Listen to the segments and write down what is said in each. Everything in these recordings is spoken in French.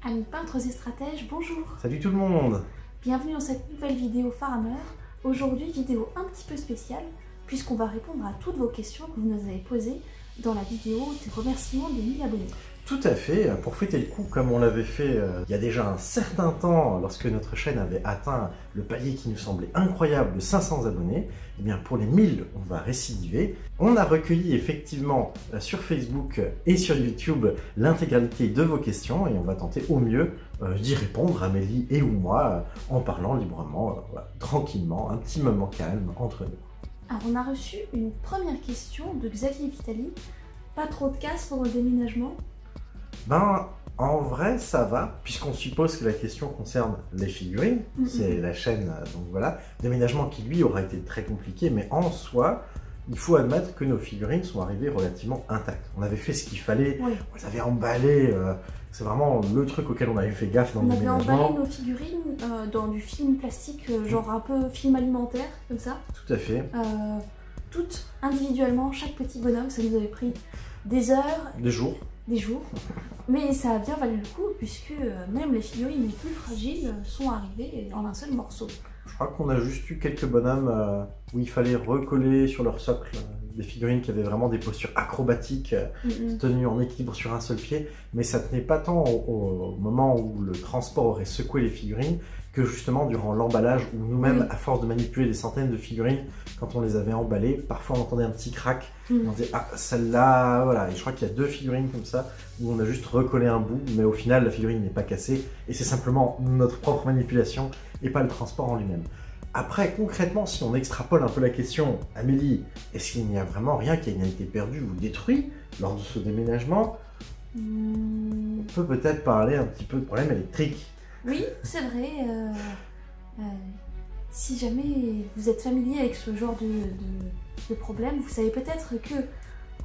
Amis peintres et stratèges, bonjour. Salut tout le monde. Bienvenue dans cette nouvelle vidéo Farhammer. Aujourd'hui, vidéo un petit peu spéciale, puisqu'on va répondre à toutes vos questions que vous nous avez posées dans la vidéo des remerciements des 1000 abonnés. Tout à fait, pour fêter le coup, comme on l'avait fait il y a déjà un certain temps, lorsque notre chaîne avait atteint le palier qui nous semblait incroyable de 500 abonnés, et bien pour les 1000, on va récidiver. On a recueilli effectivement sur Facebook et sur YouTube l'intégralité de vos questions, et on va tenter au mieux d'y répondre, Amélie et ou moi, en parlant librement, voilà, tranquillement, un petit moment calme entre nous. Alors on a reçu une première question de Xavier Vitali. Pas trop de casse pour le déménagement? Ben, en vrai, ça va, puisqu'on suppose que la question concerne les figurines, c'est la chaîne, donc voilà. Déménagement qui, lui, aura été très compliqué, mais en soi, il faut admettre que nos figurines sont arrivées relativement intactes. On avait fait ce qu'il fallait, Oui. on les avait emballées, c'est vraiment le truc auquel on avait fait gaffe dans le On avait déménagement. emballé nos figurines dans du film plastique, genre un peu film alimentaire, comme ça. Tout à fait. Toutes individuellement, chaque petit bonhomme, ça nous avait pris des heures, Des jours. des jours. Mais ça a bien valu le coup, puisque même les figurines les plus fragiles sont arrivées en un seul morceau. Je crois qu'on a juste eu quelques bonhommes où il fallait recoller sur leur socle des figurines qui avaient vraiment des postures acrobatiques, tenues en équilibre sur un seul pied, mais ça tenait pas tant au moment où le transport aurait secoué les figurines que justement durant l'emballage où nous-mêmes, à force de manipuler des centaines de figurines, quand on les avait emballées, parfois on entendait un petit crack, on disait ah celle-là, voilà, et je crois qu'il y a 2 figurines comme ça où on a juste recollé un bout, mais au final la figurine n'est pas cassée et c'est simplement notre propre manipulation et pas le transport en lui-même. Après, concrètement, si on extrapole un peu la question, Amélie, est-ce qu'il n'y a vraiment rien qui a été perdu ou détruit lors de ce déménagement? On peut peut-être parler un petit peu de problèmes électriques. Oui, c'est vrai. Si jamais vous êtes familier avec ce genre de problème, vous savez peut-être que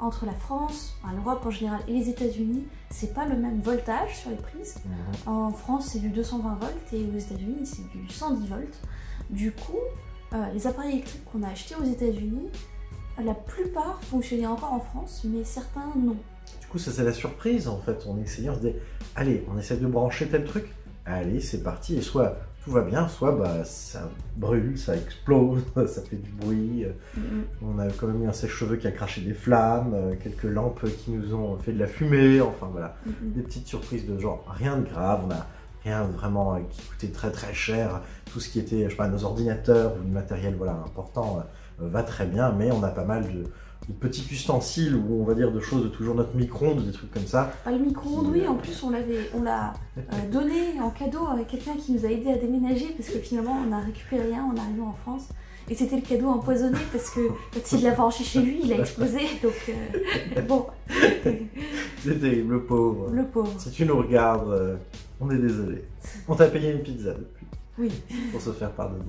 entre la France, l'Europe en général et les États-Unis, c'est pas le même voltage sur les prises. En France, c'est du 220 volts et aux États-Unis, c'est du 110 volts. Du coup, les appareils électriques qu'on a achetés aux États-Unis, la plupart fonctionnaient encore en France, mais certains non. Du coup, ça c'est la surprise en fait. On essayait, on se dit, allez, on essaie de brancher tel truc. Allez, c'est parti. Et soit tout va bien, soit bah, ça brûle, ça explose, ça fait du bruit. On a quand même eu un sèche-cheveux qui a craché des flammes, quelques lampes qui nous ont fait de la fumée. Enfin voilà, des petites surprises de genre, rien de grave. On a rien vraiment qui coûtait très très cher. Tout ce qui était, je sais pas, nos ordinateurs ou du matériel voilà, important va très bien, mais on a pas mal de petits ustensiles ou on va dire de choses de toujours notre micro-ondes, des trucs comme ça. Le micro-ondes, oui, en plus on l'a donné en cadeau à quelqu'un qui nous a aidé à déménager parce que finalement on a récupéré rien en arrivant en France. Et c'était le cadeau empoisonné parce que quand il l'a branché chez lui, il a explosé. Donc bon. C'était le pauvre. Le pauvre. Si tu nous regardes, on est désolé. On t'a payé une pizza depuis. Oui. Pour se faire pardonner.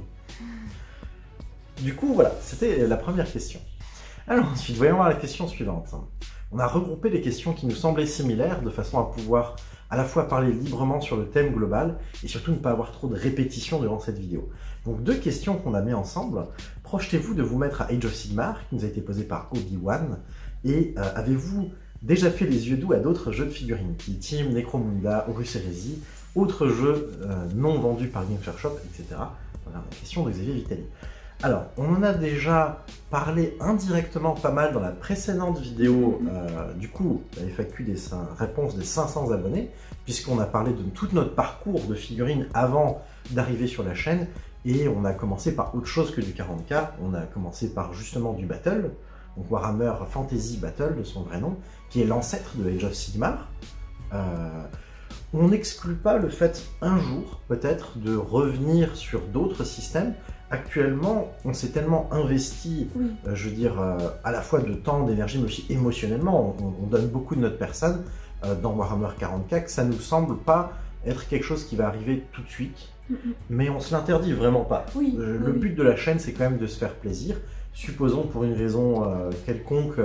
Du coup, voilà, c'était la première question. Alors ensuite, voyons voir la question suivante. On a regroupé les questions qui nous semblaient similaires de façon à pouvoir à la fois parler librement sur le thème global et surtout ne pas avoir trop de répétitions durant cette vidéo. Donc 2 questions qu'on a mis ensemble. Projetez-vous de vous mettre à Age of Sigmar, qui nous a été posé par Obi-Wan, et avez-vous déjà fait les yeux doux à d'autres jeux de figurines, Team, Necromunda, Horus Heresy, autres jeux non vendus par Game Workshop, etc. Voilà la question de Xavier Vitali. Alors, on en a déjà parlé indirectement pas mal dans la précédente vidéo, du coup, la FAQ des réponses des 500 abonnés, puisqu'on a parlé de tout notre parcours de figurines avant d'arriver sur la chaîne, et on a commencé par autre chose que du 40K, on a commencé par justement du Battle, donc Warhammer Fantasy Battle de son vrai nom, qui est l'ancêtre de Age of Sigmar. On n'exclut pas le fait un jour, peut-être, de revenir sur d'autres systèmes. Actuellement, on s'est tellement investi, je veux dire, à la fois de temps, d'énergie, mais aussi émotionnellement, on donne beaucoup de notre personne dans Warhammer 40K, que ça ne nous semble pas être quelque chose qui va arriver tout de suite, mais on se l'interdit vraiment pas. Le but de la chaîne, c'est quand même de se faire plaisir. Supposons pour une raison quelconque,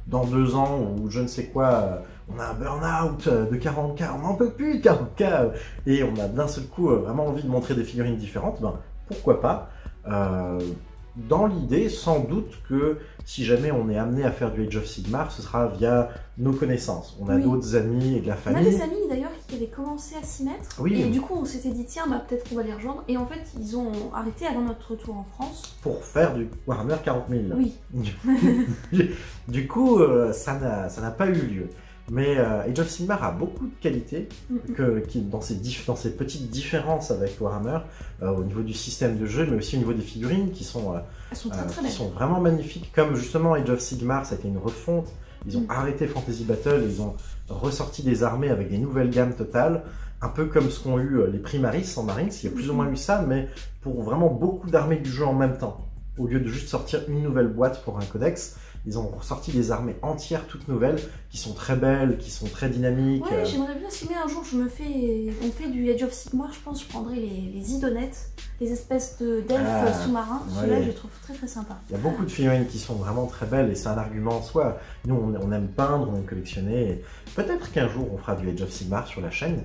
dans 2 ans ou je ne sais quoi, on a un burn-out de 40K, on n'en peut plus de 40K, et on a d'un seul coup vraiment envie de montrer des figurines différentes, ben pourquoi pas. dans l'idée, sans doute que si jamais on est amené à faire du Age of Sigmar, ce sera via nos connaissances. On a d'autres amis et de la On a famille. des amis d'ailleurs qui avaient commencé à s'y mettre. Oui. Et du coup, on s'était dit, tiens, peut-être qu'on va les rejoindre. Et en fait, ils ont arrêté avant notre retour en France. Pour faire du Warhammer 40 000. Oui. Du coup, ça n'a pas eu lieu. Mais Age of Sigmar a beaucoup de qualités dans ces petites différences avec Warhammer, au niveau du système de jeu, mais aussi au niveau des figurines qui sont, Elles sont très belles. qui sont vraiment magnifiques. Comme justement Age of Sigmar, ça a été une refonte. Ils ont arrêté Fantasy Battle, ils ont ressorti des armées avec des nouvelles gammes totales, un peu comme ce qu'ont eu les Primaris en Marines. Il y a plus ou moins eu ça, mais pour vraiment beaucoup d'armées du jeu en même temps. Au lieu de juste sortir une nouvelle boîte pour un codex, ils ont ressorti des armées entières, toutes nouvelles, qui sont très belles, qui sont très dynamiques. Ouais, j'aimerais bien, si un jour on fait du Age of Sigmar, je pense que je prendrai les idonettes, les espèces d'elfes sous-marins. Ceux-là, je les trouve très très sympas. Il y a beaucoup de figurines qui sont vraiment très belles et c'est un argument en soi. Nous, on aime peindre, on aime collectionner. Peut-être qu'un jour, on fera du Age of Sigmar sur la chaîne.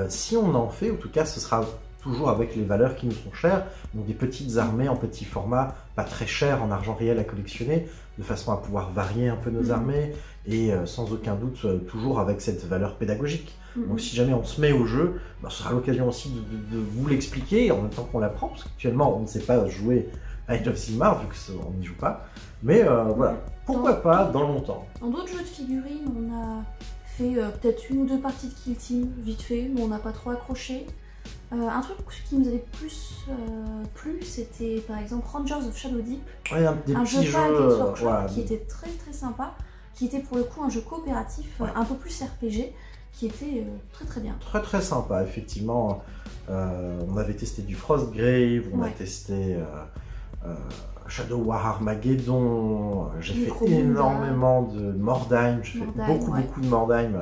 Si on en fait, en tout cas, ce sera toujours avec les valeurs qui nous sont chères, donc des petites armées en petit format, pas très chères en argent réel à collectionner, de façon à pouvoir varier un peu nos armées, et sans aucun doute, toujours avec cette valeur pédagogique. Donc si jamais on se met au jeu, ce sera l'occasion aussi de vous l'expliquer, en même temps qu'on l'apprend, parce qu'actuellement on ne sait pas jouer à Age of Sigmar, vu qu'on n'y joue pas, mais voilà, pourquoi pas dans longtemps. Dans d'autres jeux de figurines, on a fait peut-être 1 ou 2 parties de Kill Team, vite fait, mais on n'a pas trop accroché. Un truc qui nous avait plus plu, c'était par exemple Rangers of Shadow Deep, Ouais, un jeu pas avec Workshop qui était très très sympa, qui était pour le coup un jeu coopératif, un peu plus RPG, qui était très très bien. Très très sympa, effectivement. On avait testé du Frostgrave, on a testé Shadow War Armageddon, j'ai fait énormément de Mordheim, j'ai fait beaucoup de Mordheim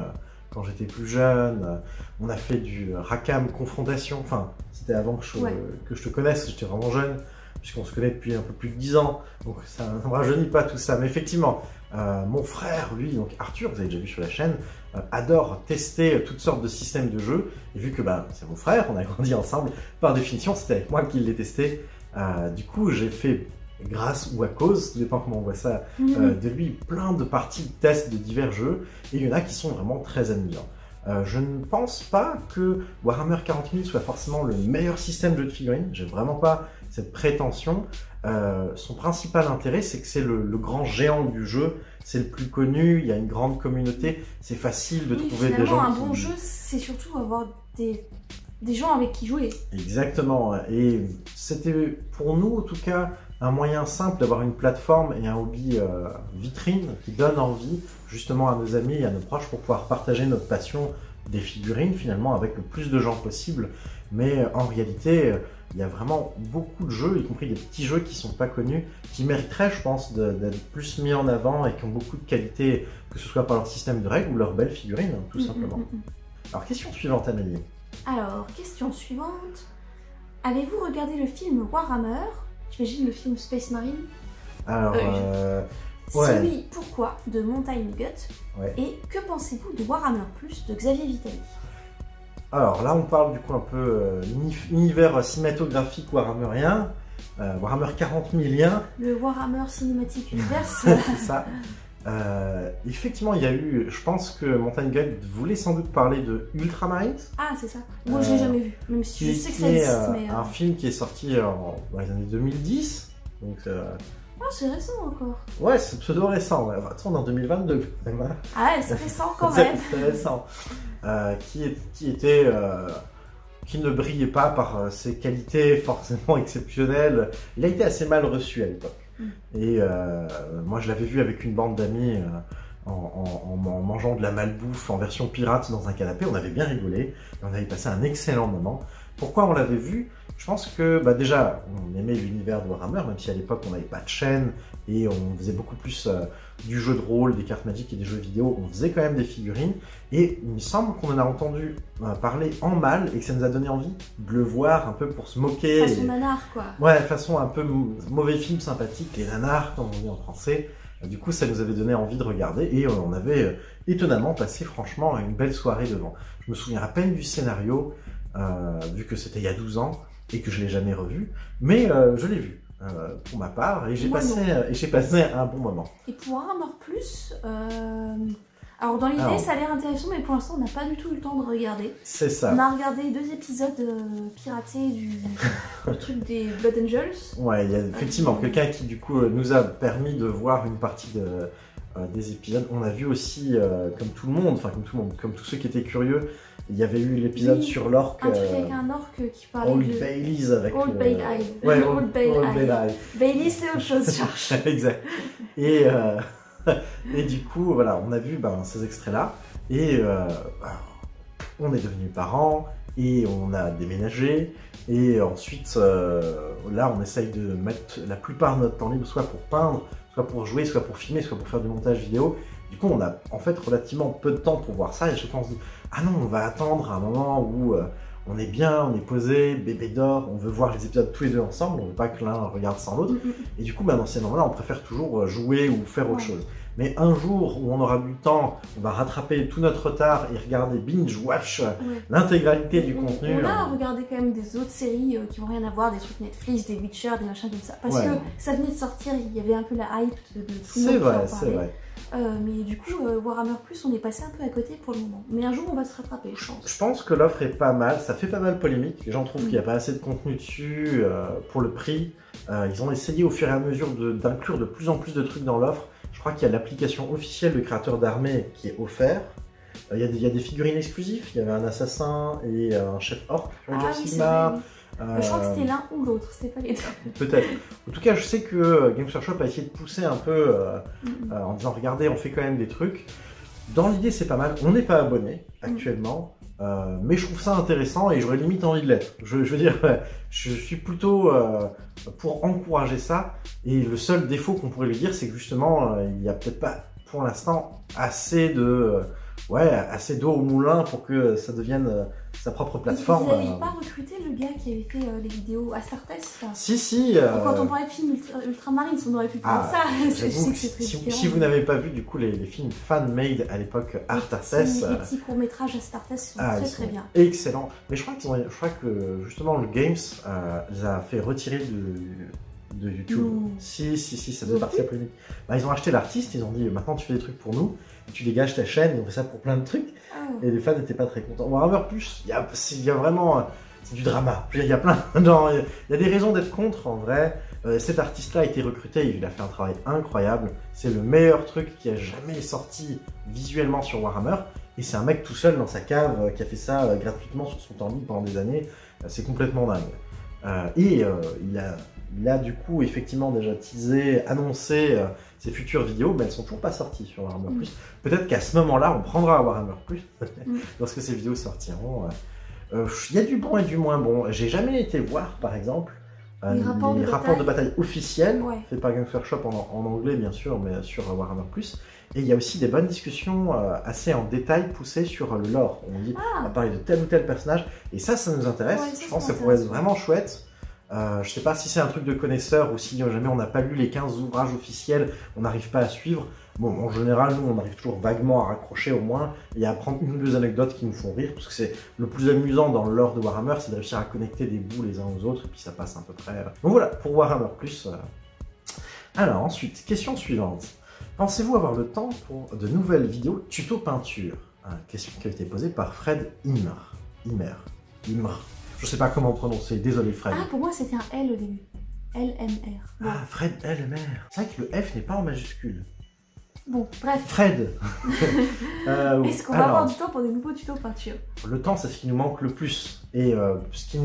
quand j'étais plus jeune. On a fait du Rackham Confrontation, enfin c'était avant que je te connaisse, j'étais vraiment jeune, puisqu'on se connaît depuis un peu plus de 10 ans, donc ça ne me rajeunit pas tout ça. Mais effectivement, mon frère, lui, donc Arthur, vous avez déjà vu sur la chaîne, adore tester toutes sortes de systèmes de jeu, et vu que c'est mon frère, on a grandi ensemble, par définition c'était avec moi qu'il les testait. Du coup j'ai fait, grâce ou à cause, tout dépend comment on voit ça, de lui plein de parties de tests de divers jeux, et il y en a qui sont vraiment très amusants. Je ne pense pas que Warhammer 40 000 soit forcément le meilleur système de jeu de figurines, j'ai vraiment pas cette prétention. Son principal intérêt, c'est que c'est le grand géant du jeu, c'est le plus connu, il y a une grande communauté, c'est facile de trouver des gens un bon jeu, c'est surtout avoir des gens avec qui jouer. Exactement, et c'était pour nous en tout cas un moyen simple d'avoir une plateforme et un hobby vitrine qui donne envie justement à nos amis et à nos proches pour pouvoir partager notre passion des figurines finalement avec le plus de gens possible. Mais en réalité, il y a vraiment beaucoup de jeux, y compris des petits jeux qui ne sont pas connus, qui mériteraient, je pense, d'être plus mis en avant et qui ont beaucoup de qualité, que ce soit par leur système de règles ou leurs belles figurines, tout simplement. Alors, question suivante, Amélie. Alors, question suivante. Avez-vous regardé le film Warhammer? J'imagine le film Space Marine. Alors, Si oui, pourquoi de Mountain Gut? Et que pensez-vous de Warhammer Plus de Xavier Vitali? Alors là, on parle du coup un peu univers cinématographique warhammerien, Warhammer 40 000. Le Warhammer Cinematic Universe. C'est ça. Effectivement, il y a eu, je pense que Mountain Gut voulait sans doute parler de Ultramarines. Ah, c'est ça. Moi, je l'ai jamais vu, même si je sais que ça existe. Mais un film qui est sorti dans les années 2010. Donc, ah, c'est récent encore. Ouais, c'est pseudo récent. Ouais. Enfin, on est en 2022 quand même. Ah ouais, c'est récent quand même. C'est récent. Qui ne brillait pas par ses qualités forcément exceptionnelles. Il a été assez mal reçu à l'époque. Et moi, je l'avais vu avec une bande d'amis en mangeant de la malbouffe en version pirate dans un canapé. On avait bien rigolé et on avait passé un excellent moment. Pourquoi on l'avait vu? Je pense que déjà, on aimait l'univers de Warhammer, même si à l'époque on n'avait pas de chaîne et on faisait beaucoup plus du jeu de rôle, des cartes magiques et des jeux vidéo. On faisait quand même des figurines et il me semble qu'on en a entendu parler en mal et que ça nous a donné envie de le voir un peu pour se moquer. Façon nanar, quoi. Ouais, façon un peu mauvais film sympathique, les nanars, comme on dit en français. Du coup, ça nous avait donné envie de regarder et on avait étonnamment passé franchement une belle soirée devant. Je me souviens à peine du scénario, vu que c'était il y a 12 ans et que je ne l'ai jamais revu, mais je l'ai vu. pour ma part, et j'ai Moi, passé un bon moment. Et pour Warhammer Plus, alors dans l'idée ça a l'air intéressant, mais pour l'instant on n'a pas du tout eu le temps de regarder. C'est ça. On a regardé 2 épisodes piratés du truc des Blood Angels. Ouais, il y a effectivement quelqu'un qui du coup nous a permis de voir une partie des épisodes. On a vu aussi, comme tout le monde, comme tous ceux qui étaient curieux, il y avait eu l'épisode sur l'orque. Un truc avec un orque qui parlait Old de... Baileys avec Old Bailey. Ouais, Old Bailey. Bailey c'est autre chose, cherche. Exact. Et du coup, voilà, on a vu ces extraits-là, et on est devenus parents, et on a déménagé, et ensuite, là, on essaye de mettre la plupart de notre temps libre, soit pour peindre, soit pour jouer, soit pour filmer, soit pour faire du montage vidéo. Du coup, on a en fait relativement peu de temps pour voir ça, et à chaque fois on se dit « Ah non, on va attendre un moment où on est bien, on est posé, bébé dort, on veut voir les épisodes tous les deux ensemble, on veut pas que l'un regarde sans l'autre. » Et du coup, dans ces moments-là, on préfère toujours jouer ou faire autre chose. Mais un jour où on aura du temps, on va rattraper tout notre retard et regarder binge-watch l'intégralité du contenu. On a regardé quand même des autres séries qui n'ont rien à voir, des trucs Netflix, des Witcher, des machins comme ça. Parce que ça venait de sortir, il y avait un peu la hype de tout le monde. C'est vrai, c'est vrai. Mais du coup, Warhammer Plus, on est passé un peu à côté pour le moment. Mais un jour, on va se rattraper, je pense. Je pense que l'offre est pas mal, ça fait pas mal polémique. Les gens trouvent qu'il n'y a pas assez de contenu dessus pour le prix. Ils ont essayé au fur et à mesure d'inclure de plus en plus de trucs dans l'offre. Je crois qu'il y a l'application officielle de créateur d'armée qui est offerte. Il y a des figurines exclusives. Il y avait un assassin et un chef orc. Je crois que c'était l'un ou l'autre, c'était pas les deux. Peut-être. En tout cas, je sais que Games Workshop a essayé de pousser un peu en disant regardez, on fait quand même des trucs. Dans l'idée, c'est pas mal. On n'est pas abonné actuellement, mais je trouve ça intéressant et j'aurais limite envie de l'être. Je veux dire, je suis plutôt pour encourager ça. Et le seul défaut qu'on pourrait lui dire, c'est que justement, il n'y a peut-être pas pour l'instant assez d'eau au moulin pour que ça devienne sa propre plateforme. Vous n'avez pas recruté le gars qui avait fait les vidéos Astartes? Si. Quand on parlait de films ultramarines, on aurait pu prendre ça. Si vous n'avez pas vu du coup les films fan-made à l'époque Astartes, les petits courts-métrages Astartes sont très bien. Excellent. Mais je crois que justement le Games les a fait retirer de YouTube. Si, ça faisait partie de la polémique. Ils ont acheté l'artiste, ils ont dit maintenant tu fais des trucs pour nous, et tu dégages ta chaîne, ils ont fait ça pour plein de trucs, et les fans n'étaient pas très contents. Warhammer Plus, il y a vraiment, c'est du drama. Il y a plein, il y a des raisons d'être contre en vrai. Cet artiste-là a été recruté, il a fait un travail incroyable, c'est le meilleur truc qui a jamais sorti visuellement sur Warhammer, et c'est un mec tout seul dans sa cave qui a fait ça gratuitement sur son temps libre pendant des années, c'est complètement dingue. Il a du coup effectivement déjà teasé, annoncé ses futures vidéos, mais elles sont toujours pas sorties sur Warhammer Plus. Peut-être qu'à ce moment-là, on prendra Warhammer Plus lorsque ces vidéos sortiront. Il y a du bon et du moins bon. J'ai jamais été voir, par exemple, les rapports de bataille officiels, faits par Games Workshop en anglais bien sûr, mais sur Warhammer Plus. Et il y a aussi des bonnes discussions assez en détail poussées sur le lore. On va parler de tel ou tel personnage, et ça nous intéresse. Je pense que ça pourrait être vraiment chouette. Je sais pas si c'est un truc de connaisseur ou si jamais on n'a pas lu les 15 ouvrages officiels, on n'arrive pas à suivre. Bon, en général, nous, on arrive toujours vaguement à raccrocher au moins et à prendre une ou deux anecdotes qui nous font rire, parce que c'est le plus amusant dans le lore de Warhammer, c'est de réussir à connecter des bouts les uns aux autres, et puis ça passe à peu près. Donc voilà, pour Warhammer Plus. Alors ensuite, question suivante. Pensez-vous avoir le temps pour de nouvelles vidéos tuto peinture? Question qui a été posée par Fred Immer. Je sais pas comment prononcer, désolé Fred. Pour moi c'était un L au début. LMR. Bon. Fred LMR. C'est vrai que le F n'est pas en majuscule. Bon, bref. Fred. Est-ce qu'on va avoir du temps pour des nouveaux tutos peinture? Le temps, c'est ce qui nous manque le plus. Et ce qui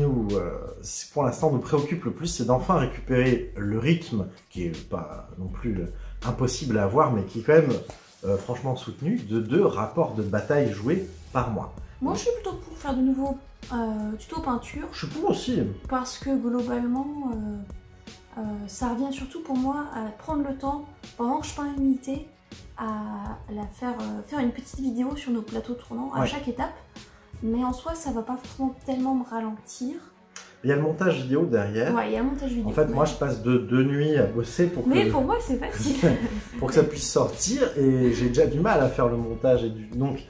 pour l'instant, nous préoccupe le plus, c'est d'enfin récupérer le rythme, qui est pas non plus impossible à avoir, mais qui est quand même franchement soutenu, de 2 rapports de bataille joués par mois. Moi, je suis plutôt pour faire de nouveaux tutos peinture. Je suis pour aussi. Parce que globalement, ça revient surtout pour moi à prendre le temps, pendant que je peins une unité, à faire une petite vidéo sur nos plateaux tournants à chaque étape. Mais en soi, ça va pas forcément tellement me ralentir. Il y a le montage vidéo derrière. Ouais, il y a le montage vidéo. En fait, moi, je passe 2 nuits à bosser pour que... Mais pour moi, c'est facile. pour que ça puisse sortir, et j'ai déjà du mal à faire le montage. Donc,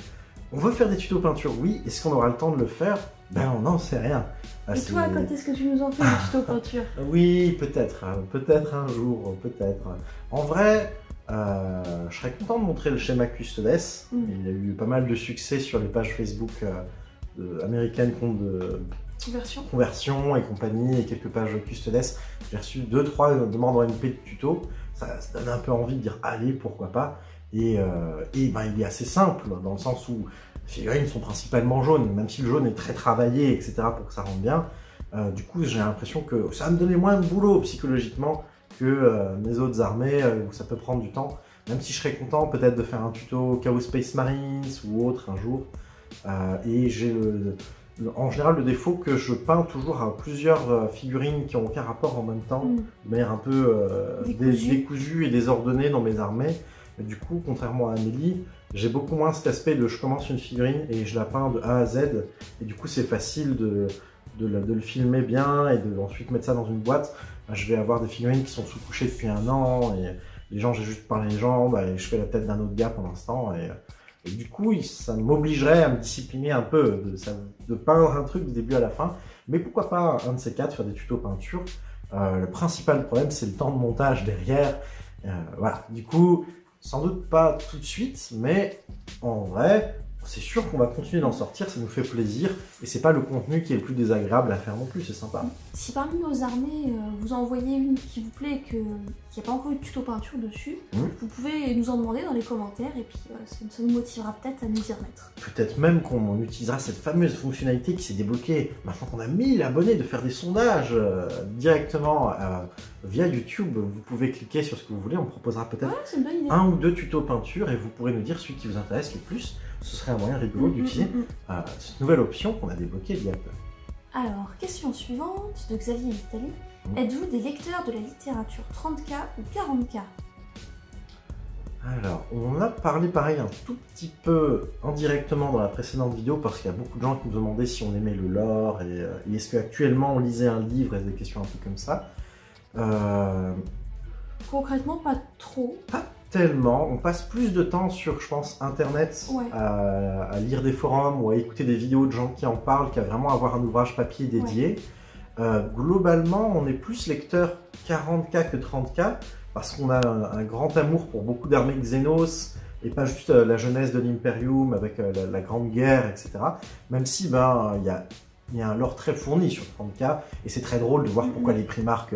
On veut faire des tutos peinture, oui. Est-ce qu'on aura le temps de le faire? Ben on n'en sait rien. Et toi, quand est-ce que tu nous en fais des tutos peinture? Oui, peut-être. Peut-être un jour, peut-être. En vrai, je serais content de montrer le schéma Custodes. Il y a eu pas mal de succès sur les pages Facebook américaines de conversion et compagnie, et quelques pages Custodes. J'ai reçu 2-3 demandes en MP de tutos. Ça donne un peu envie de dire allez, pourquoi pas. Et ben, il est assez simple, dans le sens où les figurines sont principalement jaunes, même si le jaune est très travaillé, etc., pour que ça rentre bien. Du coup, j'ai l'impression que ça va me donner moins de boulot psychologiquement que mes autres armées, où ça peut prendre du temps. Même si je serais content peut-être de faire un tuto Chaos Space Marines ou autre un jour. Et j'ai en général le défaut que je peins toujours à plusieurs figurines qui n'ont aucun rapport en même temps, de manière un peu décousue et désordonnée dans mes armées. Et du coup, contrairement à Amélie, j'ai beaucoup moins cet aspect de je commence une figurine et je la peins de A à Z. Et du coup, c'est facile de le filmer bien et de ensuite mettre ça dans une boîte. Je vais avoir des figurines qui sont sous-couchées depuis 1 an et les gens, j'ai juste peint les jambes et je fais la tête d'un autre gars pour l'instant. Et du coup, ça m'obligerait à me discipliner un peu, de peindre un truc du début à la fin. Mais pourquoi pas un de ces 4, faire des tutos peinture. Le principal problème, c'est le temps de montage derrière. Voilà, du coup, sans doute pas tout de suite, mais en vrai, c'est sûr qu'on va continuer d'en sortir, ça nous fait plaisir, et c'est pas le contenu qui est le plus désagréable à faire non plus, c'est sympa. Si parmi nos armées, vous en voyez une qui vous plaît et qu'il n'y a pas encore eu de tuto peinture dessus, vous pouvez nous en demander dans les commentaires, et puis ça nous motivera peut-être à nous y remettre. Peut-être même qu'on utilisera cette fameuse fonctionnalité qui s'est débloquée, maintenant qu'on a 1000 abonnés, de faire des sondages directement via YouTube. Vous pouvez cliquer sur ce que vous voulez, on proposera peut-être 1 ou 2 tutos peinture, et vous pourrez nous dire celui qui vous intéresse le plus. Ce serait un moyen rigolo d'utiliser cette nouvelle option qu'on a débloquée il y a peu. Alors, question suivante de Xavier Vitali. Êtes-vous des lecteurs de la littérature 30K ou 40K? Alors, on a parlé pareil un tout petit peu indirectement dans la précédente vidéo parce qu'il y a beaucoup de gens qui nous demandaient si on aimait le lore et est-ce qu'actuellement on lisait un livre et des questions un peu comme ça. Concrètement, pas trop. Pas tellement. On passe plus de temps sur, je pense, Internet à lire des forums ou à écouter des vidéos de gens qui en parlent qu'à vraiment avoir un ouvrage papier dédié. Globalement, on est plus lecteur 40K que 30K parce qu'on a un grand amour pour beaucoup d'armées Xenos et pas juste la jeunesse de l'Imperium avec la Grande Guerre, etc. Même si il y a un lore très fourni sur 30K et c'est très drôle de voir pourquoi les Primarques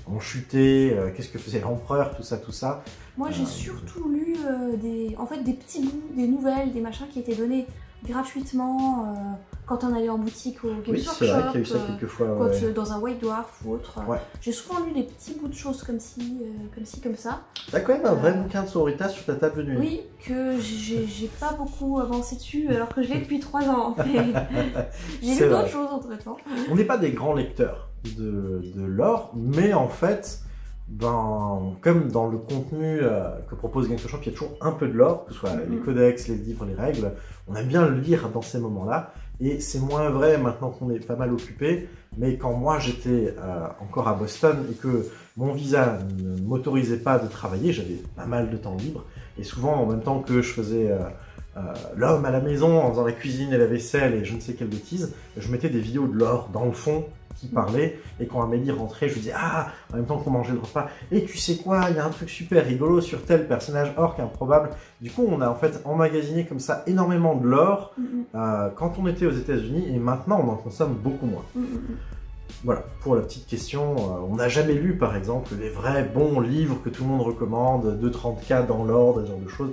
ont chuté, qu'est-ce que faisait l'Empereur, tout ça. Moi j'ai surtout lu des petits bouts, des nouvelles, des machins qui étaient donnés gratuitement quand on allait en boutique au Games Workshop, c'est vrai qu'il y a eu ça quelquefois, dans un White Dwarf ou autre. J'ai souvent lu des petits bouts de choses comme ça. T'as quand même un vrai bouquin de Sororitas sur ta table de nuit. Oui, que j'ai pas beaucoup avancé dessus alors que je l'ai depuis 3 ans. J'ai lu d'autres choses entre temps. On n'est pas des grands lecteurs de lore, mais en fait, comme dans le contenu que propose Games Workshop, il y a toujours un peu de lore, que ce soit les codex, les livres, les règles. On aime bien le lire dans ces moments-là. Et c'est moins vrai maintenant qu'on est pas mal occupé, mais quand moi j'étais encore à Boston et que mon visa ne m'autorisait pas de travailler, j'avais pas mal de temps libre. Et souvent, en même temps que je faisais l'homme à la maison en faisant la cuisine et la vaisselle et je ne sais quelle bêtise, je mettais des vidéos de lore dans le fond qui parlaient. Et quand Amélie rentrait, je lui disais en même temps qu'on mangeait le repas, et tu sais quoi, il y a un truc super rigolo sur tel personnage orc improbable. Du coup, on a en fait emmagasiné comme ça énormément de lore quand on était aux États-Unis et maintenant on en consomme beaucoup moins. Voilà, pour la petite question, on n'a jamais lu par exemple les vrais bons livres que tout le monde recommande, de 30K dans l'ordre, ce genre de choses.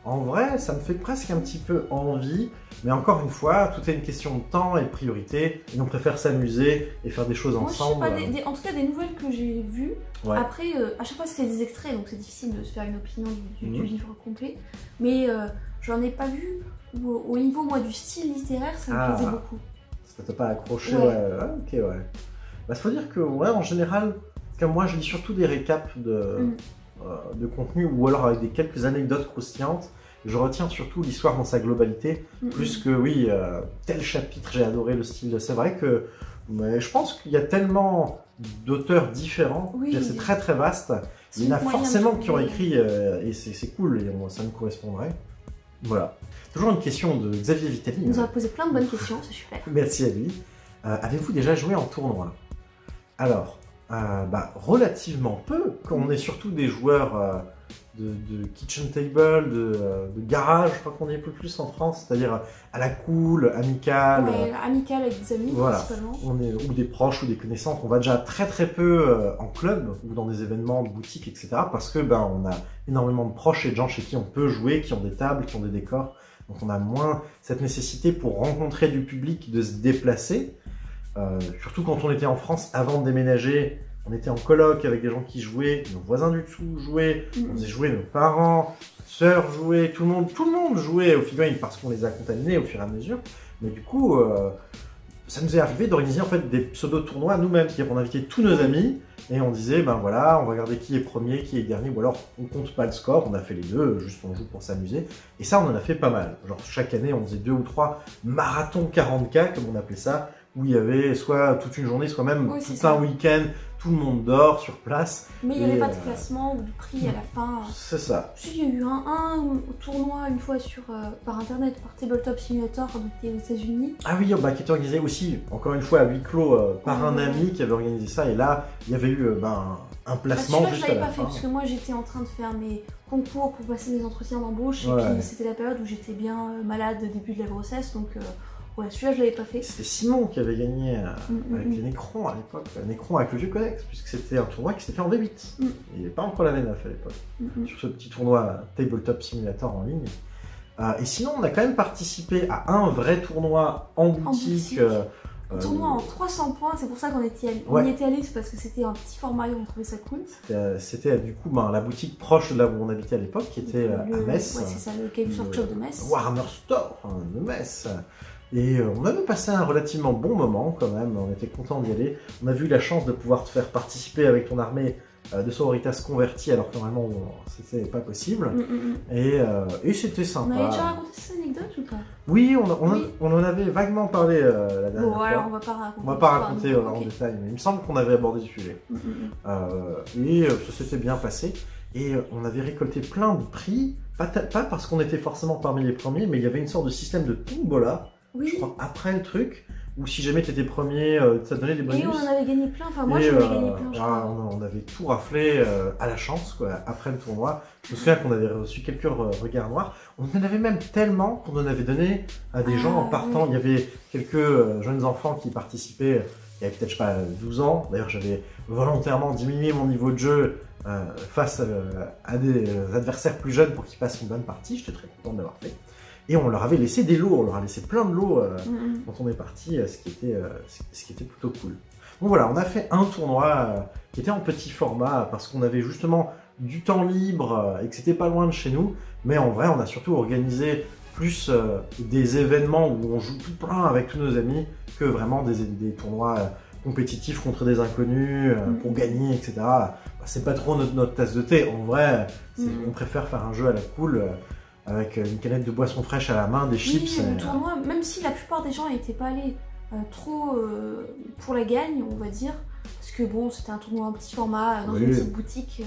En vrai, ça me fait presque un petit peu envie, mais encore une fois, tout est une question de temps et de priorité, et on préfère s'amuser et faire des choses ensemble. Moi, je sais pas, en tout cas des nouvelles que j'ai vues, après, à chaque fois c'est des extraits, donc c'est difficile de se faire une opinion du livre complet, mais j'en ai pas vu où, au niveau moi du style littéraire, ça me plaisait beaucoup. Ça t'a pas accroché, ok, Bah, faut dire que, en général, comme moi je lis surtout des récaps de contenu, ou alors avec quelques anecdotes croustillantes. Je retiens surtout l'histoire dans sa globalité, plus que, tel chapitre, j'ai adoré le style. C'est vrai que je pense qu'il y a tellement d'auteurs différents, c'est très très vaste. Il y en a forcément qui ont écrit, et c'est cool, et ça me correspondrait. Voilà. Toujours une question de Xavier Vitali. Il nous a posé plein de bonnes questions, c'est super. Merci à lui. Avez-vous déjà joué en tournoi? Alors, relativement peu, quand on est surtout des joueurs de kitchen table, de garage, je crois qu'on y est un peu plus en France, c'est-à-dire à la cool, amicale. Ouais, amicale avec des amis voilà. principalement. Ou des proches ou des connaissances. On va déjà très très peu en club ou dans des événements de boutique, etc. Parce que on a énormément de proches et de gens chez qui on peut jouer, qui ont des tables, qui ont des décors. Donc on a moins cette nécessité pour rencontrer du public de se déplacer. Surtout quand on était en France avant de déménager, on était en coloc avec des gens qui jouaient, nos voisins du dessous jouaient, on faisait jouer nos parents, sœurs jouaient, tout le monde jouait aux figurines parce qu'on les a contaminés au fur et à mesure. Mais du coup, ça nous est arrivé d'organiser en fait des pseudo-tournois nous-mêmes, c'est-à-dire qu'on invitait tous nos amis et on disait voilà, on va regarder qui est premier, qui est dernier, ou alors on compte pas le score, on a fait les deux, juste on joue pour s'amuser. Et ça, on en a fait pas mal. Genre chaque année, on faisait 2 ou 3 marathons 40K, comme on appelait ça, où il y avait soit toute une journée, soit même tout un week-end, tout le monde dort sur place. Mais il n'y avait pas de classement ou de prix à la fin. C'est ça. Il y a eu un tournoi une fois par internet, par Tabletop Simulator, qui était aux États-Unis. Ah oui, qui était organisé aussi, encore une fois à huis clos, par un ami qui avait organisé ça. Et là, il y avait eu un placement juste à la fin. Je l'avais pas fait parce que moi j'étais en train de faire mes concours pour passer mes entretiens d'embauche. Et puis c'était la période où j'étais bien malade au début de la grossesse. Donc celui-là je l'avais pas fait. C'était Simon qui avait gagné avec les Necrons à l'époque, Necrons avec le vieux codex, puisque c'était un tournoi qui s'était fait en V8. Il n'y avait pas encore la V9 à l'époque, sur ce petit tournoi Tabletop Simulator en ligne. Et sinon, on a quand même participé à un vrai tournoi en boutique. Un tournoi en 300 points, c'est pour ça qu'on était allé. On y était allé, c'est parce que c'était un petit format et on trouvait ça cool. C'était du coup la boutique proche de là où on habitait à l'époque, qui était à Metz. Ouais, c'est ça, le Games Workshop de Metz. Warhammer Store de Metz. Et on avait passé un relativement bon moment quand même, on était content d'y aller. On a eu la chance de pouvoir te faire participer avec ton armée de sororitas convertis alors que normalement c'était pas possible. Et c'était sympa. On avait déjà raconté cette anecdote ou pas? Oui, on en avait vaguement parlé la dernière fois. Alors on va pas raconter. On va pas raconter en détail, mais il me semble qu'on avait abordé le sujet. Et ça s'était bien passé. Et on avait récolté plein de prix, pas parce qu'on était forcément parmi les premiers, mais il y avait une sorte de système de tombola. Je crois, après le truc, ou si jamais tu étais premier, ça te donnait des bonus. Et on en avait gagné plein, enfin moi j'en avais gagné plein, je crois. On avait tout raflé à la chance, quoi, après le tournoi. Je me souviens qu'on avait reçu quelques regards noirs. On en avait même tellement qu'on en avait donné à des gens en partant. Il y avait quelques jeunes enfants qui participaient, il y avait peut-être, je sais pas, 12 ans. D'ailleurs, j'avais volontairement diminué mon niveau de jeu face à des adversaires plus jeunes pour qu'ils passent une bonne partie. J'étais très content de l'avoir fait. Et on leur avait laissé des lots, on leur a laissé plein de lots quand on est parti, ce qui était plutôt cool. Donc voilà, on a fait un tournoi qui était en petit format parce qu'on avait justement du temps libre et que c'était pas loin de chez nous. Mais en vrai, on a surtout organisé plus des événements où on joue tout plein avec tous nos amis que vraiment des tournois compétitifs contre des inconnus pour gagner, etc. C'est pas trop notre tasse de thé. En vrai, on préfère faire un jeu à la cool. Avec une canette de boisson fraîche à la main, des chips. Le tournoi, même si la plupart des gens n'étaient pas allés trop pour la gagne, on va dire, parce que bon, c'était un tournoi en petit format, dans une petite boutique,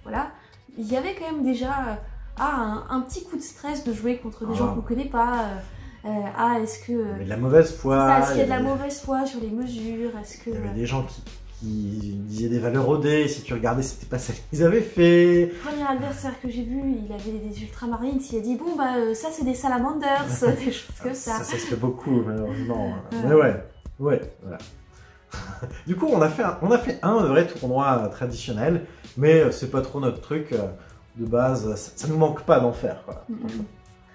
voilà. Il y avait quand même déjà un petit coup de stress de jouer contre des gens qu'on ne connaît pas. Est-ce que... Il y a de la mauvaise foi. Est-ce qu'il y a de la mauvaise foi sur les mesures? Il y avait des gens qui disaient des valeurs au dé, si tu regardais, c'était pas ça qu'ils avaient fait. Le premier adversaire que j'ai vu, il avait des ultramarines, il a dit bon ça c'est des salamanders, des choses comme ça. Ça se fait beaucoup malheureusement. Mais ouais, voilà. Du coup, on a fait un vrai tournoi traditionnel, mais c'est pas trop notre truc de base, ça nous manque pas d'en faire, quoi.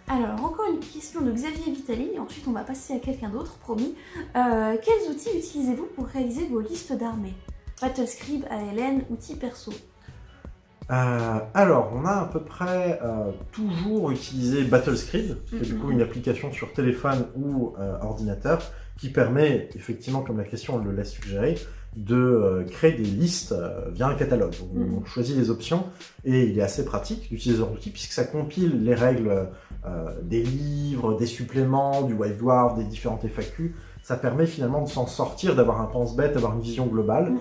Alors, encore une question de Xavier Vitali, ensuite on va passer à quelqu'un d'autre, promis. Quels outils utilisez-vous pour réaliser vos listes d'armées? Battlescribe, ALN, outils perso. Alors, on a à peu près toujours utilisé Battlescribe, qui est du coup une application sur téléphone ou ordinateur, qui permet, effectivement, comme la question le laisse suggérer, de créer des listes via un catalogue. Donc, on choisit les options et il est assez pratique d'utiliser l'outil puisque ça compile les règles des livres, des suppléments, du Wild Dwarf, des différentes FAQ. Ça permet finalement de s'en sortir, d'avoir un pense-bête, d'avoir une vision globale.